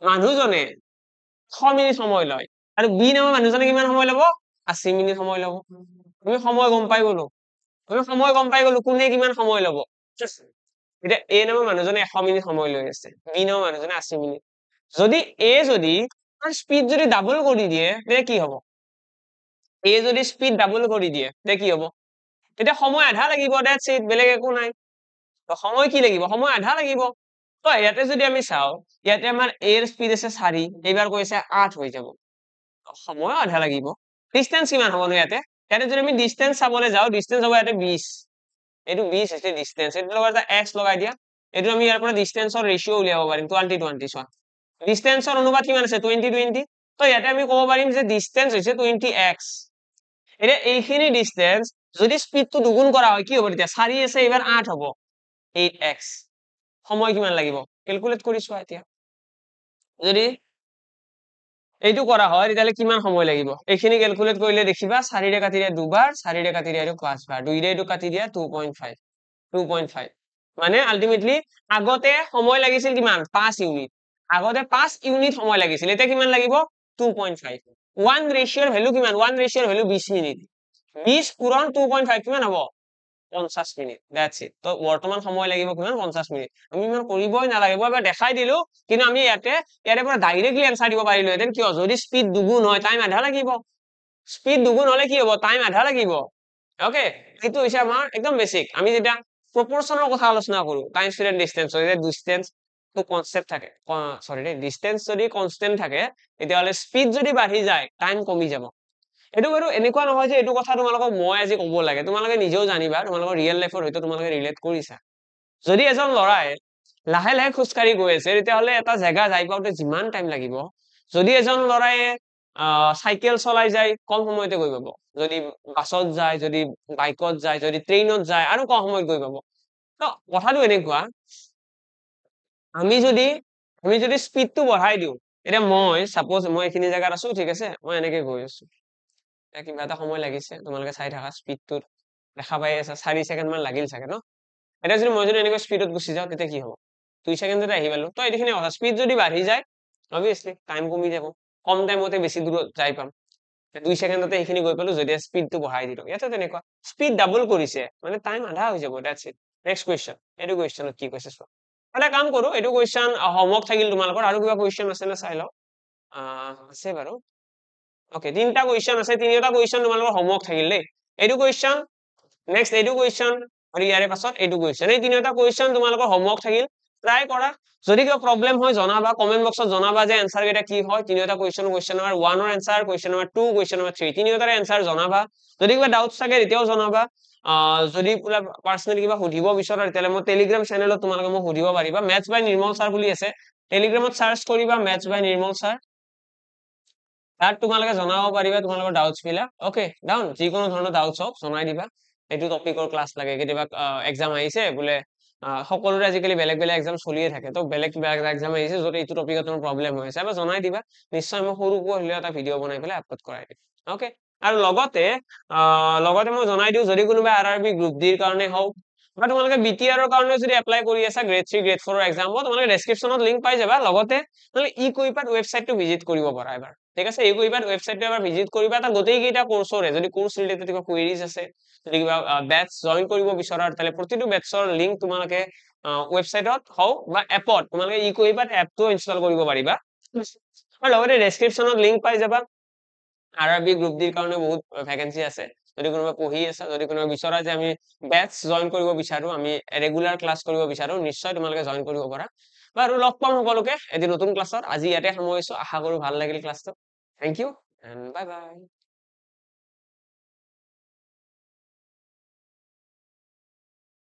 মানুহজনে 6 মিনিট সময় লয় আৰু b নামৰ মানুহজনে কিমান সময় লব 80 মিনিট সময় লব আমি সময় গম পাই গলো কোনে কিমান সময় লব এতিয়া a নামৰ মানুহজনে 100 মিনিট সময় লৈ আছে b নামৰ মানুহজনে 80 মিনিট যদি a যদি তাৰ স্পিড যদি ডাবল কৰি দিয়ে তেতিয়া কি হ'ব a যদি স্পিড ডাবল কৰি দিয়ে তেতিয়া কি হ'ব তেতিয়া সময় আধা লাগিব দ্যাটস ইট বেলেগ একো নাই তো সময় কি লাগিব সময় আধা লাগিব তো ইয়াতে যদি আমি চাও ইয়াতে আমাৰ a এৰ স্পিড আছে 4 এইবাৰ কৈছে 8 হৈ যাব সময় আধা লাগিব ডিসটেন্স কিমান হ'ব ইয়াতে যদি আমি ডিসটেন্স চাবলৈ যাও ডিসটেন্স হ'ব ইয়াতে 20 এটো 20 আছে ডিসটেন্স এটো লগত এটা x লগাই দিয়া এটো আমি ইয়াৰ পৰা ডিসটেন্সৰ ৰেশিও উলিয়াব পাৰিম 20 চোৱা ডিসটেন্সৰ অনুপাত কিমান আছে 20 তো ইয়াতে আমি ক'ব পাৰিম যে ডিসটেন্স হৈছে 20x এটা এইখিনি ডিসটেন্স যদি স্পিডটো দুগুণ কৰা হয় কি হ'ব তেতিয়া 4 আছে এবাৰ 8 হ'ব 8x সময় কিমান লাগিব ক্যালকুলেট কৰি চোৱা এতিয়া যদি এইটো কৰা হয় তেতিয়ালে কিমান সময় লাগিব এইখিনি ক্যালকুলেট কৰিলে দেখিবা 4 ৰে কাটি দিয়া দুবাৰ 4 ৰে কাটি দিয়া আৰু 5 বাৰ 2 ৰে এইটো কাটি দিয়া 2.5 মানে আলটিমেটলি আগতে সময় লাগিছিল কিমান 5 ইউনিট আগতে 5 ইউনিট সময় লাগিছিল এতিয়া কিমান লাগিব 2.5 1 ৰেশিওৰ ভ্যালু কিমান 1 ৰেশিওৰ ভ্যালু 20 মিনিট 20 পূৰণ 2.5 কিমান হ'ব 50 মিনিট দ্যাটস ইট তো বৰ্তমান সময় লাগিব কিমান 50 মিনিট আমি ইমান কৰিবই নালাগে মই এবাৰ দেখাই দিলো কিন্তু আমি ইয়াতে পৰা ডাইৰেক্টলি আনসাৰ দিব পাৰিলো হেতেন কিয় যদি স্পিড দুগুণ হয় টাইম আধা লাগিব স্পিড দুগুণ হলে কি হ'ব টাইম আধা লাগিব ওকে এইটো হৈছে আমাৰ একদম বেসিক আমি যেটা প্ৰপৰশনৰ কথা আলোচনা কৰো টাইম স্পিড এন্ড ডিসটেন্স যদি ডিসটেন্স তো কনসেপ্ট থাকে সরি ডিসটেন্স যদি কনস্ট্যান্ট থাকে তেতিয়াহলে স্পিড যদি বাঢ়ি যায় টাইম কমি যাব এটো বাৰু এনেকুৱা নহয় যে এটো কথা তোমালোকক মই আজি ক'ব লাগে তোমালোকে নিজেও জানিবা তোমালোকৰ ৰিয়েল লাইফৰ হয়তো তোমালোকে ৰিলেট কৰিছা যদি এজন লৰাই লাহে লাহে খুচকাৰি গৈ আছে তেতিয়াহলে এটা জায়গা যাই পাওতে যিমান টাইম লাগিব যদি এজন লৰাই সাইকেল চলাই যায় কম সময়তে গৈ পাব যদি বাছত যায় যদি বাইকত যায় যদি ট্ৰেইনত যায় আৰু কম সময়ত গৈ পাব তো কথাটো এনেকুৱা আমি যদি স্পিডটো বঢ়াই দিও এটা মই সাপোজ মই এখিনি জায়গাত আছো ঠিক আছে মই এনেকে গৈ আছো কিবা এটা সময় লাগিছে তোমালোকে চাই থাকা স্পিডটো দেখা পাই আছে 4 সেকেন্ড মান লাগিল থাকে ন এটা যদি মই যদি এনেকৈ স্পিডত গুছি যাও তেতিয়া কি হ'ব 2 সেকেন্ডতে আহি পালো তো এইখিনি কথা স্পিড যদি বাঢ়ি যায় obviously টাইম কমি যাব কম টাইমতে বেছি দূৰ যাই পাম 2 সেকেন্ডতে এইখিনি গৈ পালো যদি স্পিডটো বঢ়াই দিলো ইয়াতে তেনেকুৱা স্পিড ডাবল কৰিছে মানে টাইম আধা হৈ যাব দ্যাটস ইট নেক্সট কোৱেশ্চন এটো কোৱেশ্চনত কি কৈছে চোৱা এটা কাম কৰো এটো কোৱেশ্চন হোমৱৰ্ক থাকিল তোমালোকৰ আৰু কিবা কোৱেশ্চন আছে না চাই লও আছে বাৰু ওকে তিনটা কোৱেশ্চন আছে তিনিটা কোৱেশ্চন তোমালোকৰ হোমৱৰ্ক থাকিল দেই এটো কোৱেশ্চন নেক্সট এটো কোৱেশ্চন আৰু ইয়াৰে পাছত এটো কোৱেশ্চন এই তিনিটা কোৱেশ্চন তোমালোকৰ হোমৱৰ্ক থাকিল ট্ৰাই কৰা যদি কিবা প্ৰবলেম হয় জনাবা কমেন্ট বক্সত জনাবা যে আনসাৰ কেটা কি হয় তিনিটা কোৱেশ্চন কোৱেশ্চন নম্বৰ 1 ৰ answer question number 2 question number 3 তিনিটাৰ আনসাৰ জনাবা যদি কিবা ডাউটস থাকে তেতিয়াও জনাবা যদি পুৰা পাৰ্সোনালি কিবা সুধিব বিচৰা তেতিয়ালে মই টেলিগ্ৰাম চেনেলত তোমালোকে মোক সুধিব পাৰিবা মেথছ বাই নিৰ্মল স্যাৰ বুলি আছে টেলিগ্ৰামত সাৰ্চ কৰিবা মেথছ বাই নিৰ্মল স্যাৰ তাত তোমালোকে জনাব পাৰিবা তোমালোকৰ ডাউটস বিলাক ওকে ডাউন যিকোনো ধৰণৰ ডাউটস হওক জনাই দিবা এটো টপিকৰ ক্লাস লাগে কেতিয়াবা এক্সাম আহিছে বুলে সকলোৰে আজিকালি বেলেগ বেলেগ এক্সাম চলিয়ে থাকে তো বেলেগ এক্সাম আহিছে যদি এইটো টপিকত তোমাৰ প্ৰবলেম হৈ আছে বা জনাই দিবা নিশ্চয় মই সৰুকৈ হলেও এটা ভিডিও বনাই পেলাই আপলোড কৰাই দিম ওকে আৰু লগতে মই জনাই দিও যদি কোনোবা আৰআৰবি গ্ৰুপ ডিৰ কাৰণে হওক বা তোমালোকে বিটিআৰ ৰ কাৰণে যদি এপ্লাই কৰি আছা গ্ৰেড 3 গ্ৰেড 4 ৰ এক্সাম তোমালোকে ডেসক্ৰিপচনত লিংক পাই যাবা লগতে তোমালোকে ইকুইপাত ওয়েবসাইটটো ভিজিট কৰিব পাৰা এবাৰ ঠিক আছে ইকুইপাত ওয়েবসাইটটো এবাৰ ভিজিট কৰিবা তাৰ গোটেই কেইটা কোৰ্সৰে যদি কোৰ্স ৰিলেটেড কিবা কুৱেৰিজ আছে যদি কিবা বেটচ জয়েন কৰিব বিচৰা তালে প্ৰতিটো বেটচৰ লিংক তোমালোকে ওয়েবসাইটত হও বা এপত তোমালোকে ইকুইপাত এপটো ইনষ্টল কৰিব পাৰিবা আৰু লগতে ডেসক্ৰিপচনত লিংক পাই যাবা আৰআৰবি গ্ৰুপ ডিৰ কাৰণে বহুত ভ্যাকেন্সি আছে যদি কোনোবা পঢ়ি আছে যদি কোনোবা বিচৰা যে আমি বেটছ জইন কৰিব বিচাৰো আমি ৰেগুলাৰ ক্লাছ কৰিব বিচাৰো নিশ্চয় তোমালোকে জইন কৰিব পাৰা বাৰু লগ পাম সকলোকে এদিন নতুন ক্লাছত আজি ইয়াতে সামৰিছো আশা কৰো ভাল লাগিল ক্লাছটো thank you and bye by